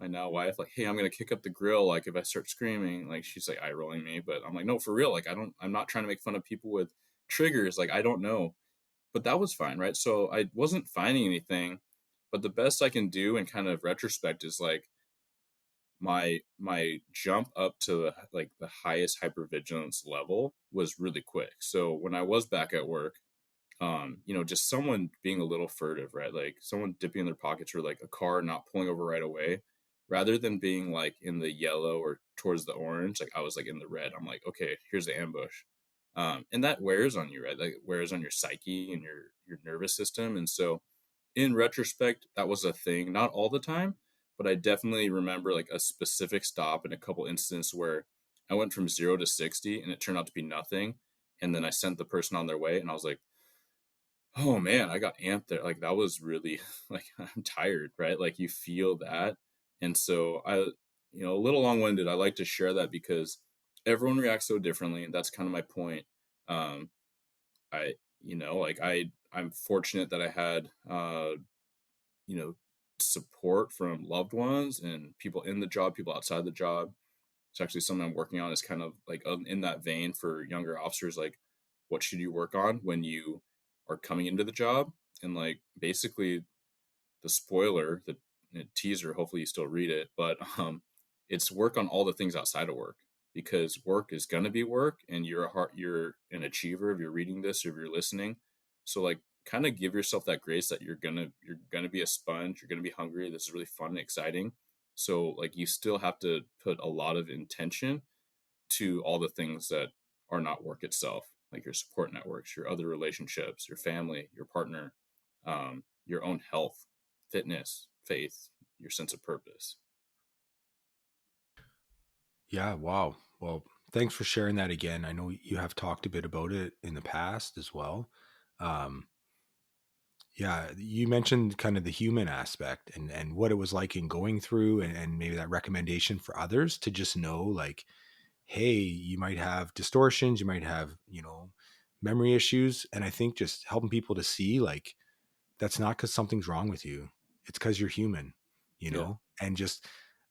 now wife like, "Hey, I'm gonna kick up the grill. Like if I start screaming, like she's like eye rolling me, but I'm like, no, for real. Like I'm not trying to make fun of people with triggers. Like I don't know, but that was fine, right? So I wasn't finding anything, but the best I can do in kind of retrospect is like my jump up to like the highest hypervigilance level was really quick. So when I was back at work, just someone being a little furtive, right? Like someone dipping in their pockets or like a car not pulling over right away, rather than being like in the yellow or towards the orange, like I was like in the red. I'm like, okay, here's the ambush. And that wears on you, right? Like it wears on your psyche and your nervous system. And so in retrospect, that was a thing, not all the time, but I definitely remember like a specific stop and a couple incidents where I went from 0 to 60 and it turned out to be nothing. And then I sent the person on their way and I was like, oh man, I got amped there. Like that was really like I'm tired, right? Like you feel that. And so a little long winded. I like to share that because everyone reacts so differently. And that's kind of my point. Um, I, like I'm fortunate that I had, you know, support from loved ones and people in the job, people outside the job. It's actually something I'm working on is kind of like in that vein for younger officers, like what should you work on when you are coming into the job? And like basically the spoiler, the teaser, hopefully you still read it, but it's work on all the things outside of work because work is gonna be work and you're an achiever if you're reading this or if you're listening. So like kind of give yourself that grace that you're gonna be a sponge, you're gonna be hungry. This is really fun and exciting. So like you still have to put a lot of intention to all the things that are not work itself, like your support networks, your other relationships, your family, your partner, your own health, fitness, faith, your sense of purpose. Yeah, wow. Well, thanks for sharing that again. I know you have talked a bit about it in the past as well. Um, yeah, you mentioned kind of the human aspect and what it was like in going through and maybe that recommendation for others to just know like, hey, you might have distortions, you might have, memory issues. And I think just helping people to see like that's not because something's wrong with you. It's because you're human, Yeah. and just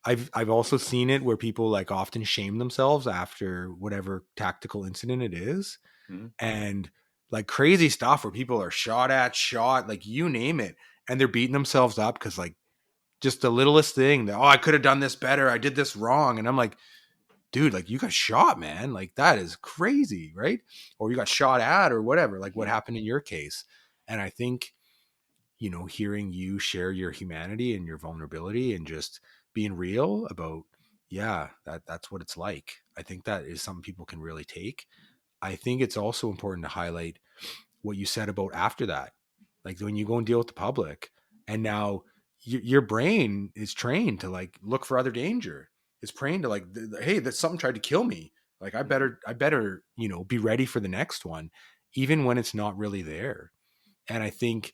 I've also seen it where people like often shame themselves after whatever tactical incident it is. Mm-hmm. And like crazy stuff where people are shot, like you name it. And they're beating themselves up because like just the littlest thing that, oh, I could have done this better. I did this wrong. And I'm like, dude, like you got shot, man. Like that is crazy, right? Or you got shot at or whatever, like what Mm-hmm. happened in your case. And I think, hearing you share your humanity and your vulnerability and just being real about, yeah, that's what it's like. I think that is something people can really take. I think it's also important to highlight what you said about after that. Like when you go and deal with the public and now your brain is trained to like look for other danger. It's trained to like, hey, that something tried to kill me. Like Mm-hmm. I better, be ready for the next one, even when it's not really there. And I think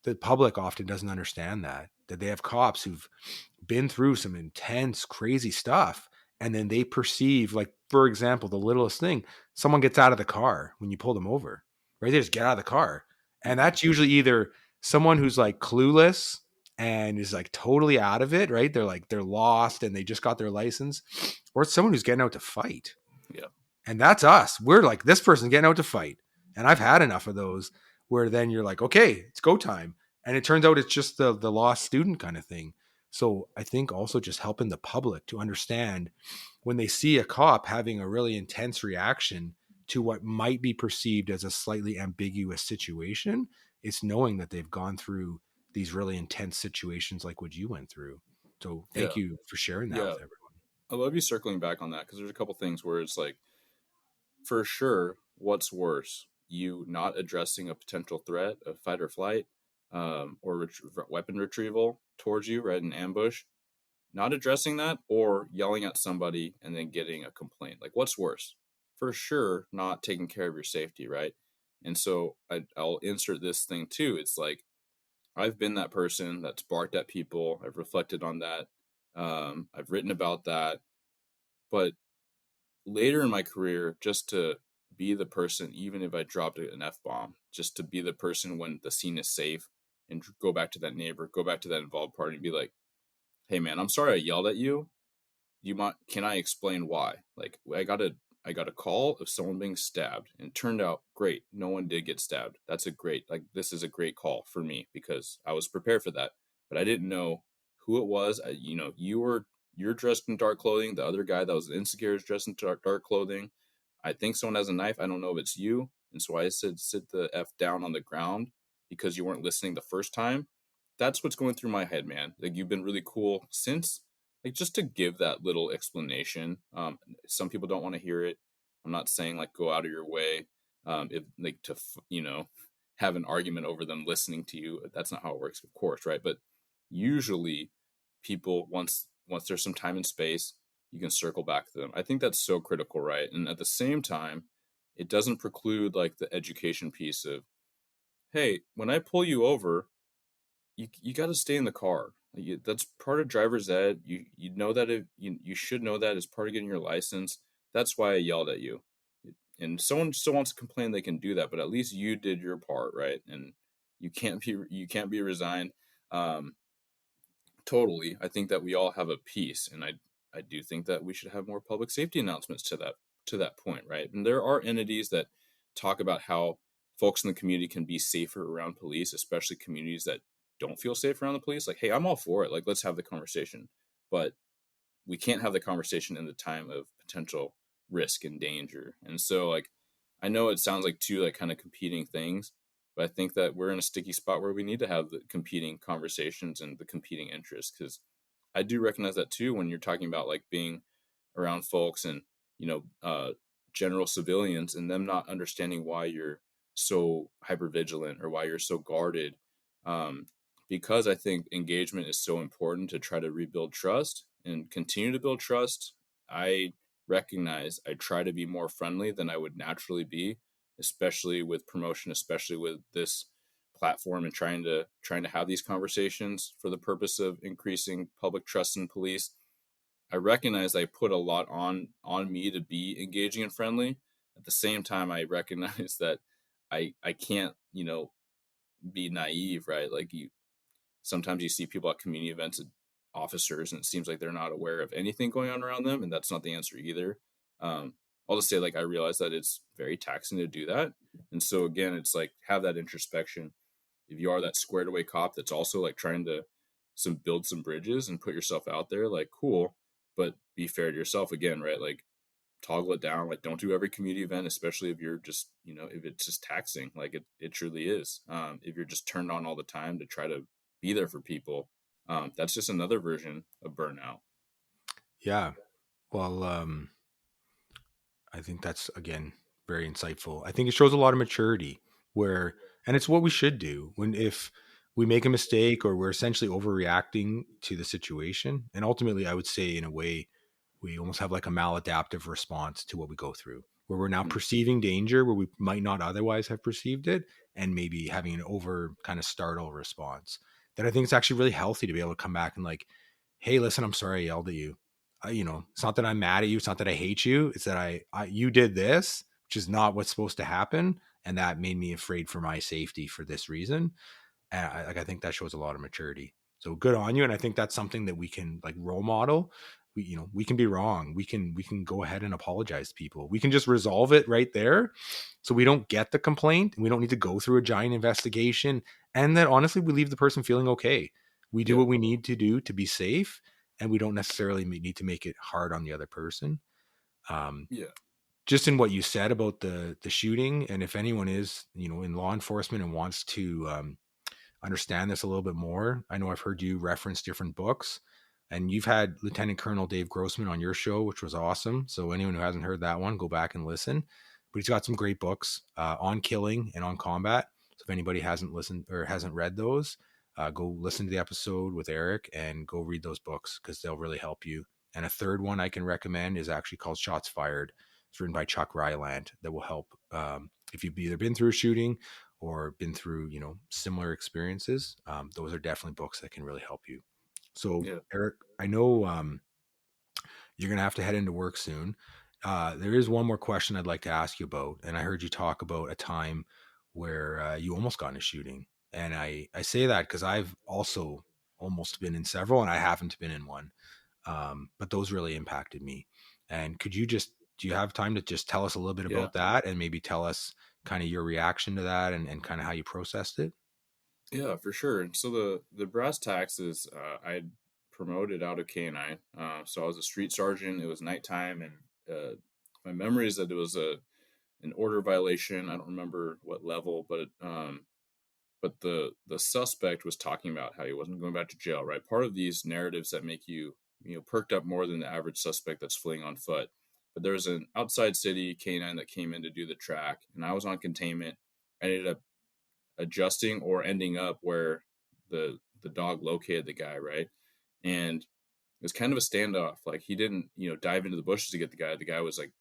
the public often doesn't understand that they have cops who've been through some intense, crazy stuff. And then they perceive, like, for example, the littlest thing, someone gets out of the car when you pull them over, right? They just get out of the car. And Mm-hmm. that's usually either someone who's like clueless and is like totally out of it, right? They're lost and they just got their license, or it's someone who's getting out to fight. Yeah. And that's us. We're like, this person's getting out to fight. And I've had enough of those where then you're like, okay, it's go time. And it turns out it's just the lost student kind of thing. So I think also just helping the public to understand when they see a cop having a really intense reaction to what might be perceived as a slightly ambiguous situation, it's knowing that they've gone through these really intense situations like what you went through. So thank Yeah. you for sharing that Yeah. with everyone. I love you circling back on that because there's a couple things where it's like, for sure, what's worse? you not addressing a potential threat of fight or flight, or weapon retrieval towards you, right, in ambush, not addressing that, or yelling at somebody and then getting a complaint. Like, what's worse? For sure, not taking care of your safety, right? And so I'll insert this thing too. It's like, I've been that person that's barked at people. I've reflected on that. I've written about that. But later in my career, just to be the person, even if I dropped an F bomb, just to be the person when the scene is safe and go back to that neighbor, go back to that involved party and be like, hey man, I'm sorry I yelled at you. Can I explain why? Like, I got a call of someone being stabbed, and it turned out great, no one did get stabbed. That's a great, like, this is a great call for me because I was prepared for that, but I didn't know who it was. You're dressed in dark clothing, the other guy that was insecure is dressed in dark clothing. I think someone has a knife, I don't know if it's you. And so I said, sit the F down on the ground because you weren't listening the first time. That's what's going through my head, man. Like, you've been really cool since, like, just to give that little explanation. Some people don't want to hear it. I'm not saying like go out of your way, if like to have an argument over them listening to you. That's not how it works, of course, right? But usually people, once there's some time and space, you can circle back to them. I think that's so critical, right? And at the same time, it doesn't preclude like the education piece of, hey, when I pull you over, you got to stay in the car. That's part of driver's ed. You know that, you should know that as part of getting your license. That's why I yelled at you. And someone still wants to complain, they can do that, but at least you did your part, right? And you can't be resigned. Um, Totally. I think that we all have a piece, and I do think that we should have more public safety announcements to that point, right? And there are entities that talk about how folks in the community can be safer around police, especially communities that don't feel safe around the police. Like, hey, I'm all for it. Like, let's have the conversation. But we can't have the conversation in the time of potential risk and danger. And so, like, I know it sounds like two like kind of competing things, but I think that we're in a sticky spot where we need to have the competing conversations and the competing interests, because I do recognize that too when you're talking about like being around folks and, you know, general civilians and them not understanding why you're so hyper vigilant or why you're so guarded. um, because I think engagement is so important to try to rebuild trust and continue to build trust. I recognize I try to be more friendly than I would naturally be, especially with promotion, especially with this platform, and trying to have these conversations for the purpose of increasing public trust in police. I recognize I put a lot on me to be engaging and friendly. At the same time, I recognize that I can't, be naive, right? Like, sometimes you see people at community events and officers, and it seems like they're not aware of anything going on around them, and that's not the answer either. I'll just say, like, I realize that it's very taxing to do that, and so again, it's like, have that introspection. If you are that squared away cop that's also like trying to build some bridges and put yourself out there, like, cool, but be fair to yourself again, right? Like, toggle it down. Like, don't do every community event, especially if you're just, if it's just taxing, like it truly is. If you're just turned on all the time to try to be there for people, that's just another version of burnout. Yeah. Well, I think that's again very insightful. I think it shows a lot of maturity where, and it's what we should do when, if we make a mistake or we're essentially overreacting to the situation. And ultimately, I would say in a way, we almost have like a maladaptive response to what we go through, where we're now Mm. perceiving danger where we might not otherwise have perceived it, and maybe having an over kind of startle response. That I think it's actually really healthy to be able to come back and like, hey, listen, I'm sorry I yelled at you. It's not that I'm mad at you. It's not that I hate you. It's that you did this, which is not what's supposed to happen. And that made me afraid for my safety for this reason. And I think that shows a lot of maturity. So good on you. And I think that's something that we can like role model. We can be wrong. We can go ahead and apologize to people. We can just resolve it right there. So we don't get the complaint and we don't need to go through a giant investigation. And that honestly, we leave the person feeling okay. We do Yep. what we need to do to be safe, and we don't necessarily need to make it hard on the other person. Um, Yeah. just in what you said about the shooting, and if anyone is in law enforcement and wants to understand this a little bit more, I know I've heard you reference different books, and you've had Lieutenant Colonel Dave Grossman on your show, which was awesome. So anyone who hasn't heard that one, go back and listen. but he's got some great books on killing and on combat. So if anybody hasn't listened or hasn't read those, go listen to the episode with Eric and go read those books because they'll really help you. And a third one I can recommend is actually called Shots Fired. It's written by Chuck Ryland that will help if you've either been through a shooting or been through, similar experiences. Those are definitely books that can really help you. So, Yeah. Eric, I know you're going to have to head into work soon. There is one more question I'd like to ask you about. And I heard you talk about a time where you almost got in a shooting. And I say that because I've also almost been in several and I haven't been in one. But those really impacted me. And do you have time to just tell us a little bit Yeah. about that and maybe tell us kind of your reaction to that and kind of how you processed it? Yeah, for sure. And so the brass tacks is I had promoted out of K9. So I was a street sergeant. It was nighttime, and my memory is that it was an order violation. I don't remember what level, but the suspect was talking about how he wasn't going back to jail. Right, part of these narratives that make you perked up more than the average suspect that's fleeing on foot. But there was an outside city K9 that came in to do the track, and I was on containment. I ended up adjusting or ending up where the dog located the guy, right? And it was kind of a standoff. Like he didn't, dive into the bushes to get the guy. The guy was like,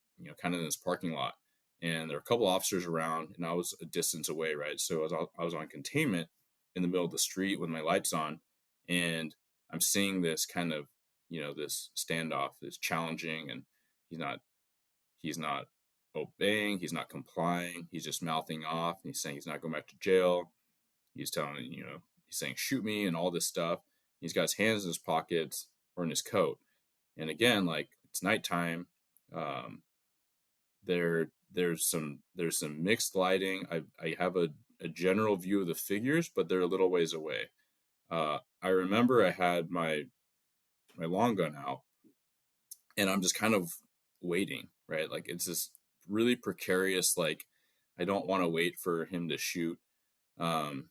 kind of in this parking lot, and there were a couple officers around, and I was a distance away, right? So I was on containment in the middle of the street with my lights on, and I'm seeing this kind of, this standoff, this challenging, and he's not he's not obeying, he's not complying, he's just mouthing off, and he's saying he's not going back to jail. He's telling, he's saying, shoot me and all this stuff. He's got his hands in his pockets or in his coat. And again, like it's nighttime. Um, there's some mixed lighting. I have a general view of the figures, but they're a little ways away. I remember I had my long gun out, and I'm just kind of waiting, right? Like it's this really precarious, like I don't want to wait for him to shoot um,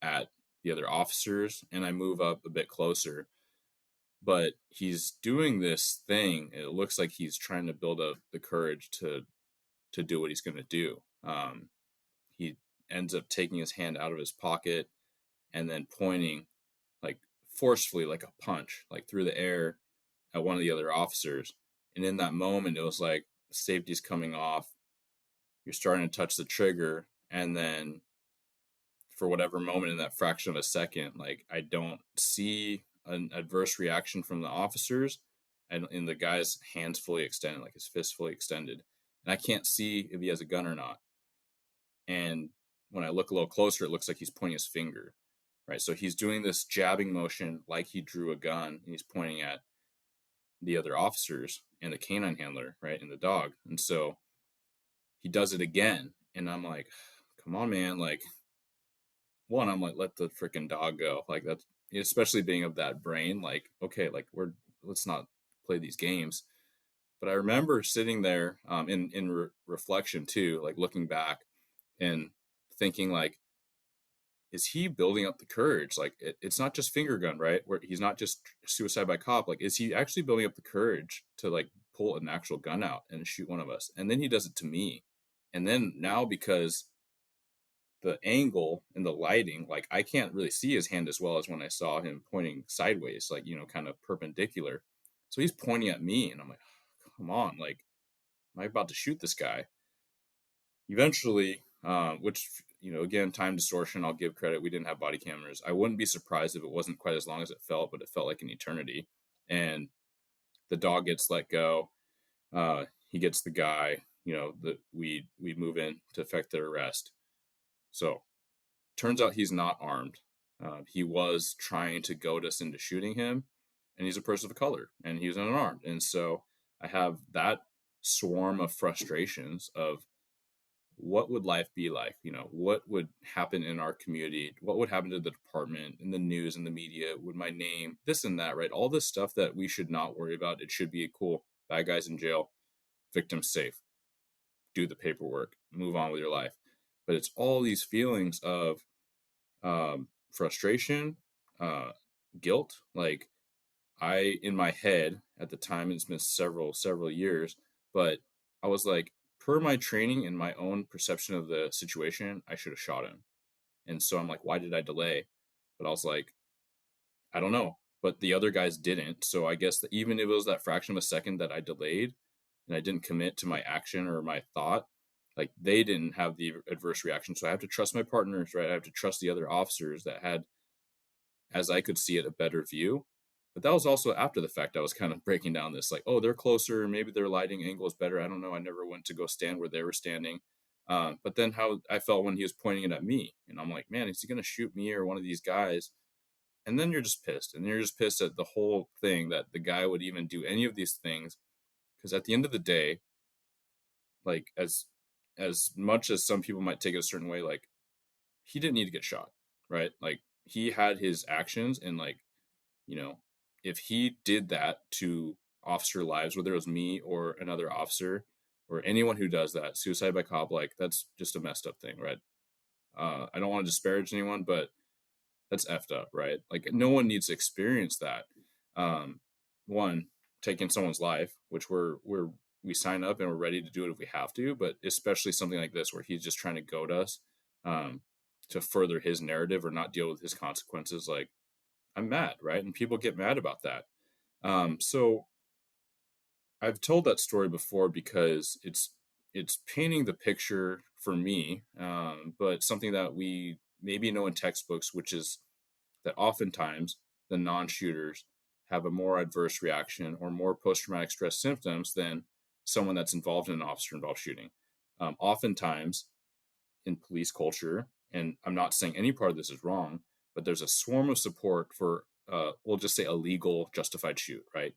at the other officers, and I move up a bit closer. But he's doing this thing. It looks like he's trying to build up the courage to do what he's going to do. He ends up taking his hand out of his pocket and then pointing like forcefully, like a punch, like through the air at one of the other officers. And in that moment, it was like safety's coming off. You're starting to touch the trigger, and then for whatever moment in that fraction of a second, like I don't see an adverse reaction from the officers, and in the guy's hands fully extended, like his fist fully extended, and I can't see if he has a gun or not. And when I look a little closer, it looks like he's pointing his finger, right? So he's doing this jabbing motion like he drew a gun, and he's pointing at the other officers and the canine handler, right, and the dog. And so he does it again, and I'm like, come on, man, like one, I'm like, let the freaking dog go. Like that's especially being of that brain. Like, okay, like let's not play these games. But I remember sitting there in reflection too, like looking back and thinking like, is he building up the courage? Like it's not just finger gun, right? Where he's not just suicide by cop. Like, is he actually building up the courage to like pull an actual gun out and shoot one of us? And then he does it to me. And then now because the angle and the lighting, like I can't really see his hand as well as when I saw him pointing sideways, like, kind of perpendicular. So he's pointing at me, and I'm like, come on, like, am I about to shoot this guy? Eventually, which, again, time distortion, I'll give credit. We didn't have body cameras. I wouldn't be surprised if it wasn't quite as long as it felt, but it felt like an eternity. And the dog gets let go. He gets the guy, that we move in to effect their arrest. So turns out he's not armed. He was trying to goad us into shooting him, and he's a person of color, and he's unarmed. And so I have that swarm of frustrations of what would life be like? What would happen in our community? What would happen to the department, in the news, in the media? Would my name, this and that, right? All this stuff that we should not worry about. It should be cool. Bad guys in jail, victims safe. Do the paperwork, move on with your life. But it's all these feelings of frustration, uh, guilt. Like in my head at the time, it's been several years, but I was like per my training and my own perception of the situation, I should have shot him. And so I'm like, why did I delay? But I was like, I don't know. But the other guys didn't. So I guess that even if it was that fraction of a second that I delayed and I didn't commit to my action or my thought, like they didn't have the adverse reaction. So I have to trust my partners, right? I have to trust the other officers that had, as I could see it, a better view. But that was also after the fact. I was kind of breaking down this, like, oh, they're closer. Maybe their lighting angle is better. I don't know. I never went to go stand where they were standing. But then how I felt when he was pointing it at me. And I'm like, man, is he going to shoot me or one of these guys? And then you're just pissed. And you're just pissed at the whole thing that the guy would even do any of these things. Because at the end of the day, like, as much as some people might take it a certain way, like, he didn't need to get shot, right? Like, he had his actions, and like, you know, if he did that to officer lives, whether it was me or another officer or anyone who does that, suicide by cop, like, that's just a messed up thing, right? I don't want to disparage anyone, but that's effed up, right? Like, no one needs to experience that. Um, One, taking someone's life, which we sign up and we're ready to do it if we have to, but especially something like this where he's just trying to goad us um, to further his narrative or not deal with his consequences. Like, I'm mad, right? And people get mad about that. So I've told that story before because it's painting the picture for me, but something that we maybe know in textbooks, which is that oftentimes the non-shooters have a more adverse reaction or more post-traumatic stress symptoms than someone that's involved in an officer-involved shooting. Oftentimes in police culture, and I'm not saying any part of this is wrong, but there's a swarm of support for, we'll just say, a legal, justified shoot, right?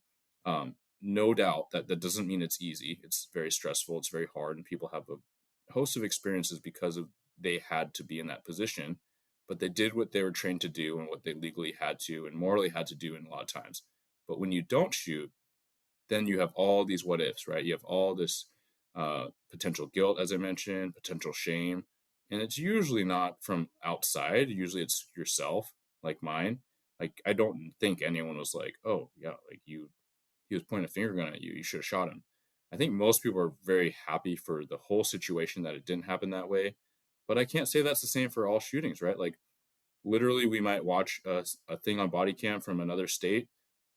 No doubt that that doesn't mean it's easy. It's very stressful. It's very hard, and people have a host of experiences because of they had to be in that position, but they did what they were trained to do and what they legally had to and morally had to do in a lot of times. But when you don't shoot, then you have all these what ifs, right? You have all this potential guilt, as I mentioned, potential shame. And it's usually not from outside. Usually it's yourself, like mine. Like, I don't think anyone was like, oh, yeah, like he was pointing a finger gun at you. You should have shot him. I think most people are very happy for the whole situation that it didn't happen that way. But I can't say that's the same for all shootings, right? Like, literally, we might watch a thing on body cam from another state,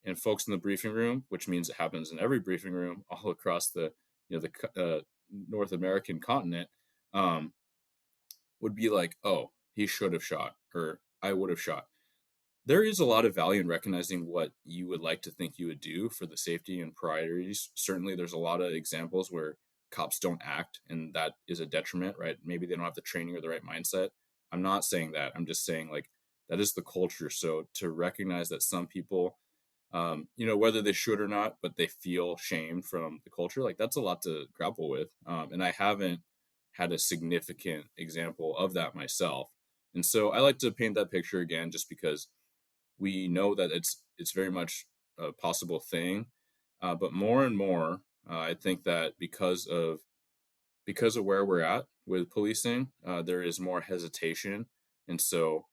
and folks in the briefing room, which means it happens in every briefing room all across the the North American continent, um, would be like, "Oh, he should have shot," or "I would have shot." There is a lot of value in recognizing what you would like to think you would do for the safety and priorities. Certainly, there's a lot of examples where cops don't act, and that is a detriment, right? Maybe they don't have the training or the right mindset. I'm not saying that. I'm just saying, like, that is the culture. So to recognize that some people, whether they should or not, but they feel shame from the culture, like, that's a lot to grapple with. And I haven't had a significant example of that myself. And so I like to paint that picture again, just because we know that it's very much a possible thing, but more and more, I think that because of where we're at with policing, there is more hesitation, and so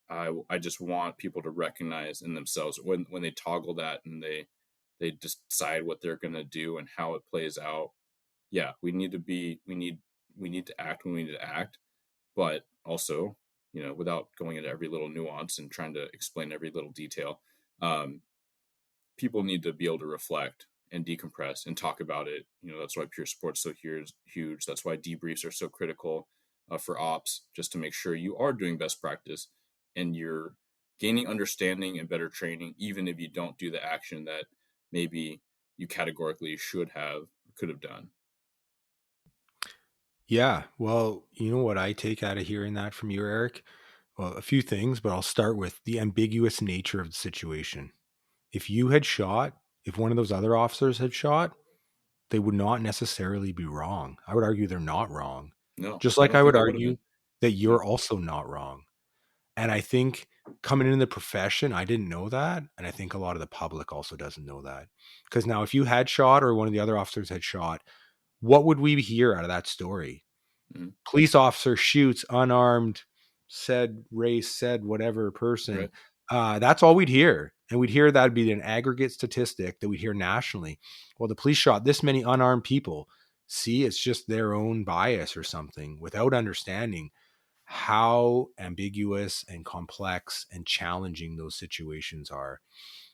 I just want people to recognize in themselves when they toggle that and they decide what they're going to do and how it plays out. Yeah, we need to act when we need to act, but also, without going into every little nuance and trying to explain every little detail, um, people need to be able to reflect and decompress and talk about it. That's why peer support's so huge. That's why debriefs are so critical for ops, just to make sure you are doing best practice and you're gaining understanding and better training, even if you don't do the action that maybe you categorically should have or could have done. Yeah. Well, you know what I take out of hearing that from you, Eric? Well, a few things, but I'll start with the ambiguous nature of the situation. If you had shot, if one of those other officers had shot, they would not necessarily be wrong. I would argue they're not wrong. No, Just I like don't I think would they would have been. argue that Yeah. you're also not wrong. And I think coming into the profession, I didn't know that. And I think a lot of the public also doesn't know that. Because now, if you had shot or one of the other officers had shot, what would we hear out of that story? Mhm. Police officer shoots unarmed, said race, said whatever person. Right. That's all we'd hear. And we'd hear that'd be an aggregate statistic that we'd hear nationally. Well, the police shot this many unarmed people. see it's just their own bias or something without understanding how ambiguous and complex and challenging those situations are.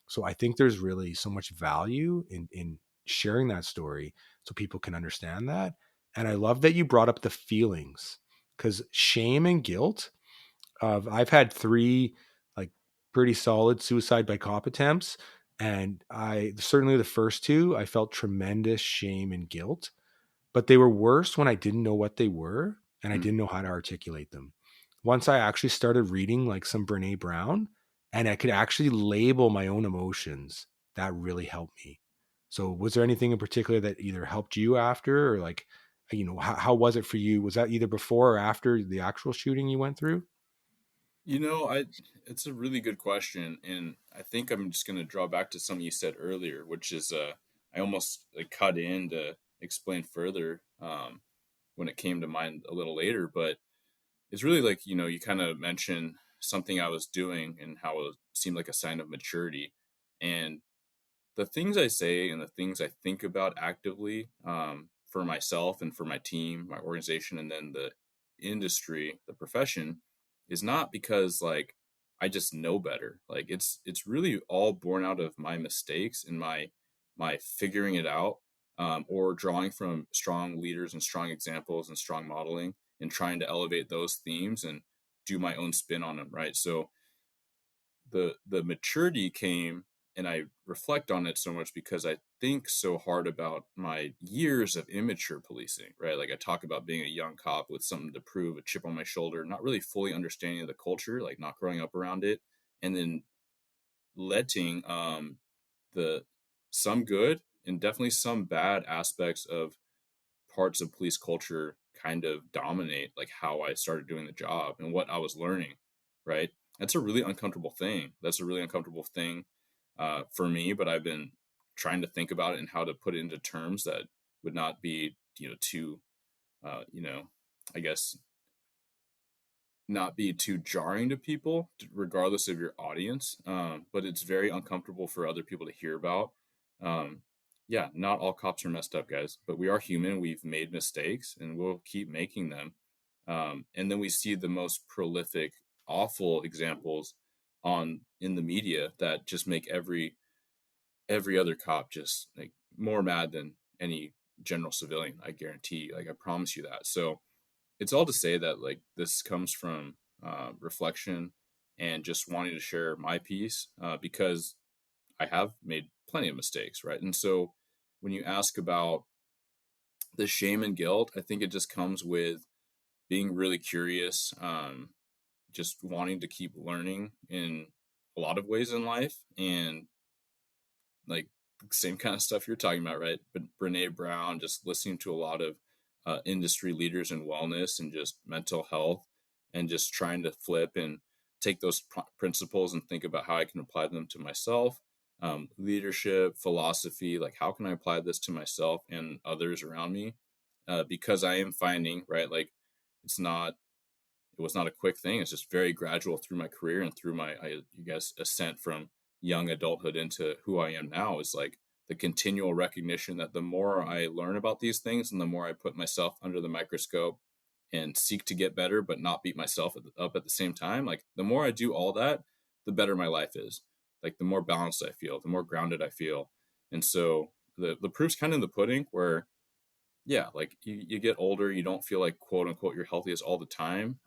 So I think there's really so much value in sharing that story so people can understand that. And I love that you brought up the feelings, because shame and guilt of I've had three like pretty solid suicide by cop attempts, and I certainly the first two I felt tremendous shame and guilt, but they were worse when I didn't know what they were and I Mm. didn't know how to articulate them. Once I actually started reading like some Brene Brown and I could actually label my own emotions, that really helped me. So, was there anything in particular that either helped you after, or like, how was it for you? Was that either before or after the actual shooting you went through? I it's a really good question, and I think I'm just going to draw back to something you said earlier, which is I almost like cut in to explain further when it came to mind a little later, but it's really like, you kind of mentioned something I was doing and how it seemed like a sign of maturity. And the things I say and the things I think about actively, for myself and for my team, my organization, and then the industry, the profession, is not because like I just know better. Like it's really all born out of my mistakes and my figuring it out, or drawing from strong leaders and strong examples and strong modeling and trying to elevate those themes and do my own spin on them. Right. So the maturity came, and I reflect on it so much because I think so hard about my years of immature policing, right? Like I talk about being a young cop with something to prove, a chip on my shoulder, not really fully understanding the culture, like not growing up around it, and then letting the some good and definitely some bad aspects of parts of police culture kind of dominate like how I started doing the job and what I was learning, right? That's a really uncomfortable thing. That's a really uncomfortable thing for me, but I've been trying to think about it and how to put it into terms that would not be, too, uh, you know, I guess not be too jarring to people, regardless of your audience. But it's very uncomfortable for other people to hear about. Um, yeah, not all cops are messed up, guys, but we are human. We've made mistakes, and we'll keep making them. And then we see the most prolific, awful examples on in the media that just make every other cop just like more mad than any general civilian. I guarantee. Like I promise you that. So it's all to say that like this comes from reflection and just wanting to share my piece, because I have made plenty of mistakes, right? And so when you ask about the shame and guilt, I think it just comes with being really curious, just wanting to keep learning in a lot of ways in life, and like same kind of stuff you're talking about, right? But Brene Brown, just listening to a lot of industry leaders in wellness and just mental health, and just trying to flip and take those principles and think about how I can apply them to myself. Leadership, philosophy, like how can I apply this to myself and others around me? Because I am finding, right, like it's not it was not a quick thing. It's just very gradual through my career and through you guys, ascent from young adulthood into who I am now, is like the continual recognition that the more I learn about these things and the more I put myself under the microscope and seek to get better, but not beat myself up at the same time, like the more I do all that, the better my life is. Like the more balanced I feel, the more grounded I feel. And so the proof's kind of in the pudding where yeah, like you get older, you don't feel like quote unquote your healthiest all the time.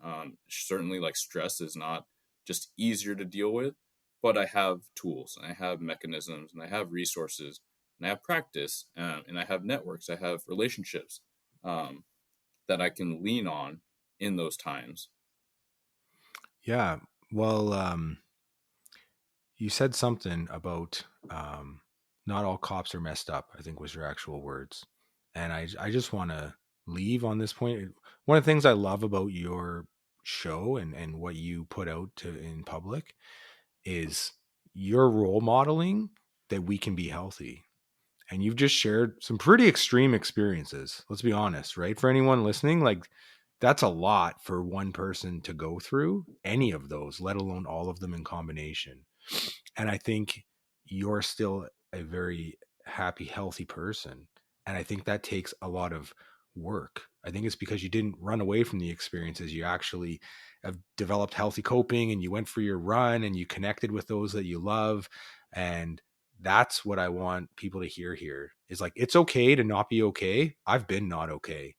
Certainly, like stress is not just easier to deal with, but I have tools and I have mechanisms and I have resources and I have practice, and I have networks, I have relationships, um, that I can lean on in those times. Yeah. Well, you said something about not all cops are messed up, I think was your actual words. And I just want to leave on this point. One of the things I love about your show and what you put out to in public is your role modeling that we can be healthy. And you've just shared some pretty extreme experiences. Let's be honest, right? For anyone listening, like that's a lot for one person to go through, any of those, let alone all of them in combination. And I think you're still a very happy, healthy person. And I think that takes a lot of work. I think it's because you didn't run away from the experiences. You actually have developed healthy coping, and you went for your run and you connected with those that you love. And that's what I want people to hear here is like, it's okay to not be okay. I've been not okay,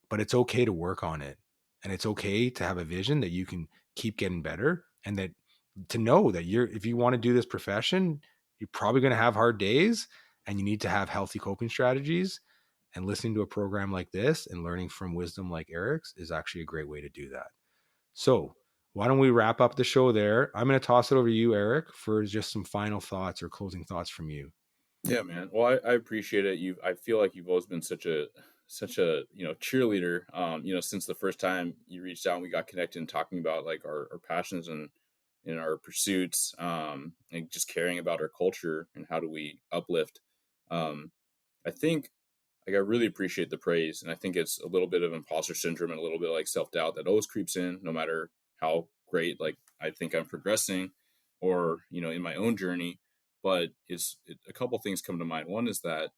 but it's okay to work on it. And it's okay to have a vision that you can keep getting better, and that to know that if you want to do this profession, you're probably going to have hard days, and you need to have healthy coping strategies. And listening to a program like this and learning from wisdom like Eric's is actually a great way to do that. So, why don't we wrap up the show there? I'm going to toss it over to you, Eric, for just some final thoughts or closing thoughts from you. Yeah, man. Well, I appreciate it. I feel like you've always been such a cheerleader. Since the first time you reached out and we got connected and talking about like our passions and in our pursuits, and just caring about our culture and how do we uplift. Um, I think like I really appreciate the praise, and I think it's a little bit of imposter syndrome and a little bit like self doubt that always creeps in, no matter how great like I think I'm progressing, or in my own journey. But a couple things come to mind. One is that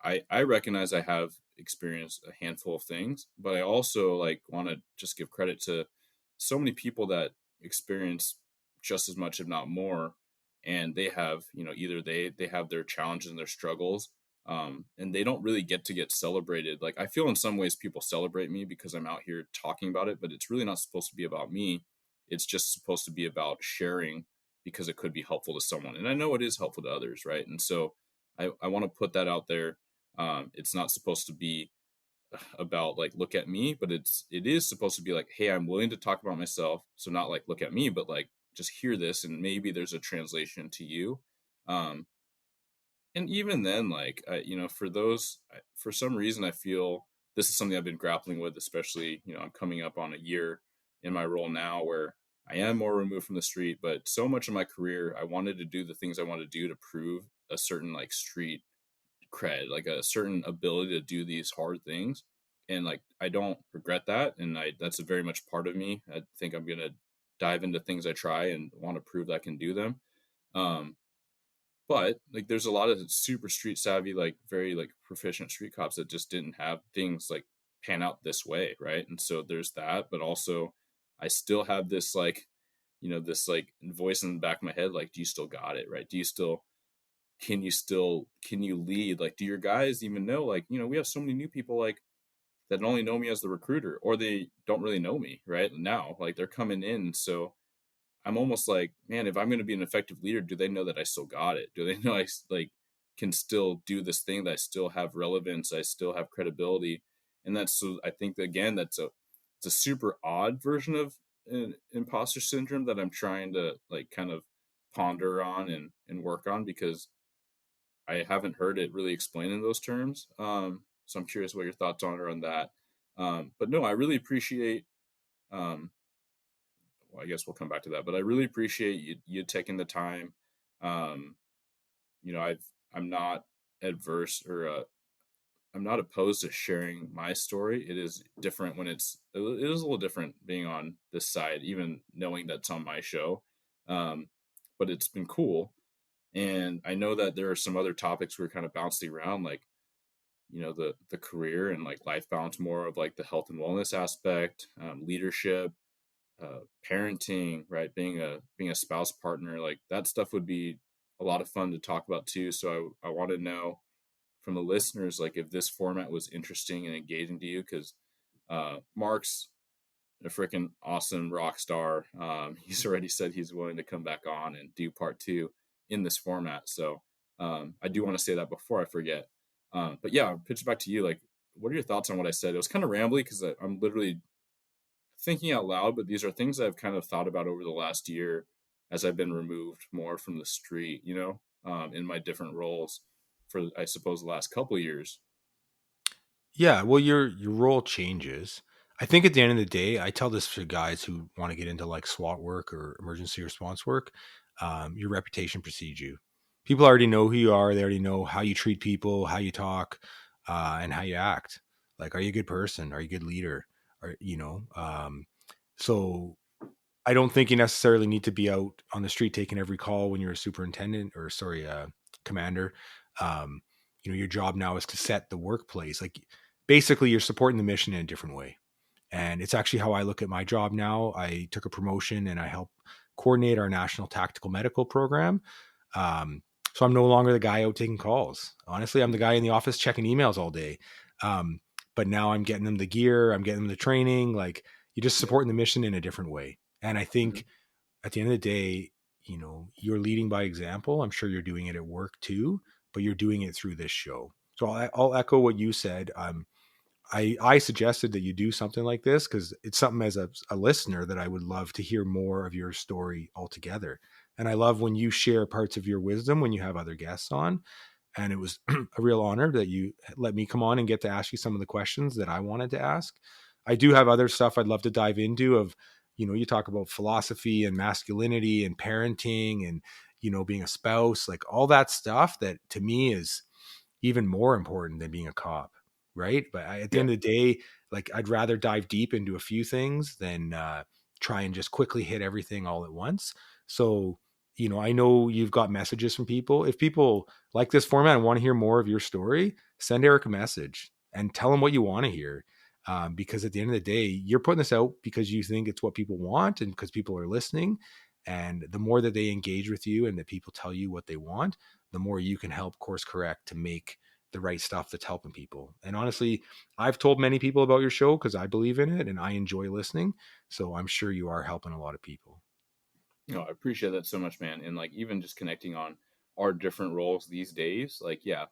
I recognize I have experienced a handful of things, but I also like want to just give credit to so many people that experience just as much, if not more, and they have either they have their challenges and their struggles, and they don't really get to get celebrated. Like I feel in some ways people celebrate me because I'm out here talking about it, but it's really not supposed to be about me. It's just supposed to be about sharing because it could be helpful to someone, and I know it is helpful to others, right? And so I want to put that out there. It's not supposed to be about like look at me, but it is supposed to be like, hey, I'm willing to talk about myself. So not like look at me, but like just hear this, and maybe there's a translation to you. Um, and even then, like for some reason, I feel this is something I've been grappling with, especially I'm coming up on a year in my role now where I am more removed from the street, but so much of my career I wanted to do the things I want to do to prove a certain like street cred, like a certain ability to do these hard things. And like I don't regret that. And I that's a very much part of me. I think I'm gonna dive into things I try and want to prove that I can do them. Um, but like there's a lot of super street savvy, like very like proficient street cops that just didn't have things like pan out this way, right? And so there's that, but also I still have this like, this like voice in the back of my head, like, do you still got it, right? Do you still can you lead, like do your guys even know, like we have so many new people like that only know me as the recruiter, or they don't really know me right now, like they're coming in. So I'm almost like, man, if I'm going to be an effective leader, do they know that I still got it? Do they know like can still do this thing, that I still have relevance, I still have credibility? And that's, so I think that, again, it's a super odd version of imposter syndrome that I'm trying to like kind of ponder on and work on, because I haven't heard it really explained in those terms. So I'm curious what your thoughts are on that. But no, I really appreciate. Um, well, I guess we'll come back to that. But I really appreciate you taking the time. Um, I'm not adverse, or I'm not opposed to sharing my story. It is different when it is a little different being on this side, even knowing that's on my show. Um, but it's been cool. And I know that there are some other topics we're kind of bouncing around, like the career and like life balance, more of like the health and wellness aspect, leadership, parenting, right? Being a spouse partner, like that stuff would be a lot of fun to talk about too. So I want to know from the listeners, like if this format was interesting and engaging to you, because Mark's a freaking awesome rock star. He's already said he's willing to come back on and do part two in this format. So I do want to say that before I forget. But yeah, I'll pitch it back to you. Like, what are your thoughts on what I said? It was kind of rambly because I'm literally thinking out loud, but these are things I've kind of thought about over the last year as I've been removed more from the street, in my different roles for, I suppose, the last couple of years. Yeah, well, your role changes. I think at the end of the day, I tell this to guys who want to get into like SWAT work or emergency response work. Your reputation precedes you. People already know who you are. They already know how you treat people, how you talk, and how you act. Like, are you a good person? Are you a good leader? Or so I don't think you necessarily need to be out on the street taking every call when you're a superintendent or sorry, commander. Um, your job now is to set the workplace. Like basically you're supporting the mission in a different way. And it's actually how I look at my job now. I took a promotion and I help coordinate our national tactical medical program. Um, so I'm no longer the guy out taking calls. Honestly, I'm the guy in the office checking emails all day. Um, but now I'm getting them the gear, I'm getting them the training. Like you're just Yeah. supporting the mission in a different way. And I Mm-hmm. think at the end of the day, you're leading by example. I'm sure you're doing it at work too, but you're doing it through this show. So I'll echo what you said. I suggested that you do something like this because it's something as a listener that I would love to hear more of your story altogether. And I love when you share parts of your wisdom when you have other guests on. And it was a real honor that you let me come on and get to ask you some of the questions that I wanted to ask. I do have other stuff I'd love to dive into of, you talk about philosophy and masculinity and parenting and, being a spouse, like all that stuff that to me is even more important than being a cop, right? But at the Yeah. end of the day, like I'd rather dive deep into a few things than try and just quickly hit everything all at once. So, I know you've got messages from people. If people like this format and want to hear more of your story, send Eric a message and tell him what you want to hear. Because at the end of the day, you're putting this out because you think it's what people want and because people are listening. And the more that they engage with you and that people tell you what they want, the more you can help course correct to make the right stuff that's helping people. And honestly, I've told many people about your show because I believe in it and I enjoy listening. So I'm sure you are helping a lot of people. No, I appreciate that so much, man. And like even just connecting on our different roles these days, like yeah,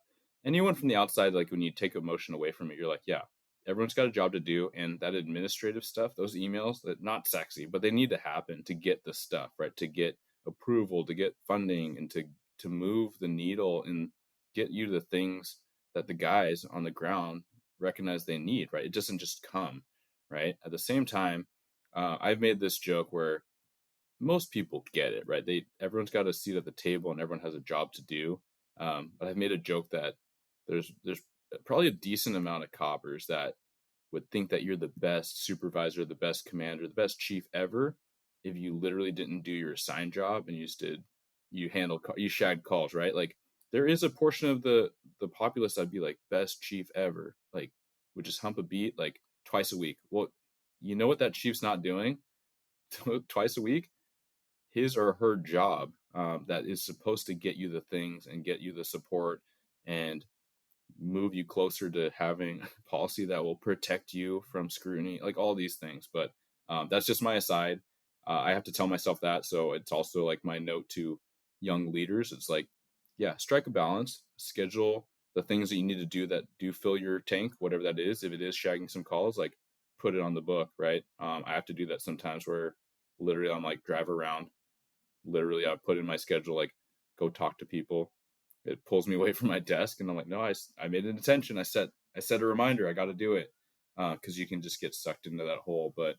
anyone from the outside, like when you take emotion away from it, you're like, yeah, everyone's got a job to do, and that administrative stuff, those emails, that not sexy, but they need to happen to get the stuff right, to get approval, to get funding, and to move the needle and get you the things that the guys on the ground recognize they need. Right, it doesn't just come. Right. At the same time, I've made this joke where most people get it, right? Everyone's got a seat at the table and everyone has a job to do. But I've made a joke that there's probably a decent amount of coppers that would think that you're the best supervisor, the best commander, the best chief ever if you literally didn't do your assigned job and you shagged calls, right? Like there is a portion of the populace that'd be like best chief ever, like would just hump a beat like twice a week. Well, you know what that chief's not doing twice a week? His or her job that is supposed to get you the things and get you the support and move you closer to having a policy that will protect you from scrutiny, like all these things. But that's just my aside. I have to tell myself that. So it's also like my note to young leaders. It's like, yeah, strike a balance, schedule the things that you need to do that do fill your tank, whatever that is. If it is shagging some calls, like put it on the book, right? I have to do that sometimes where literally I'm like drive around. Literally, I put in my schedule, like go talk to people. It pulls me away from my desk, and I'm like, no, I made an intention. I set a reminder. I got to do it because you can just get sucked into that hole. But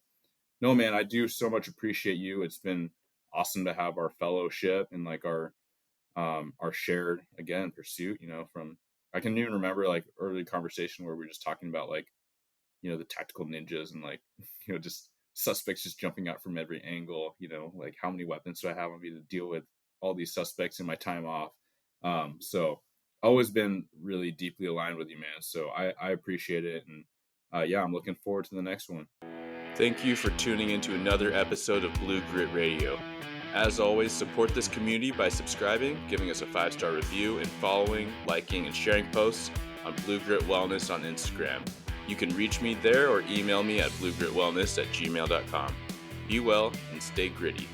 no, man, I do so much appreciate you. It's been awesome to have our fellowship and like our shared again pursuit. From I can even remember like early conversation where we were just talking about like the tactical ninjas and like just suspects just jumping out from every angle, like how many weapons do I have on me to deal with all these suspects in my time off. So always been really deeply aligned with you, man. So I appreciate it. And yeah, I'm looking forward to the next one. Thank you for tuning into another episode of Blue Grit Radio. As always, support this community by subscribing, giving us a 5-star review, and following, liking, and sharing posts on Blue Grit Wellness on Instagram. You can reach me there or email me at bluegritwellness@gmail.com. Be well and stay gritty.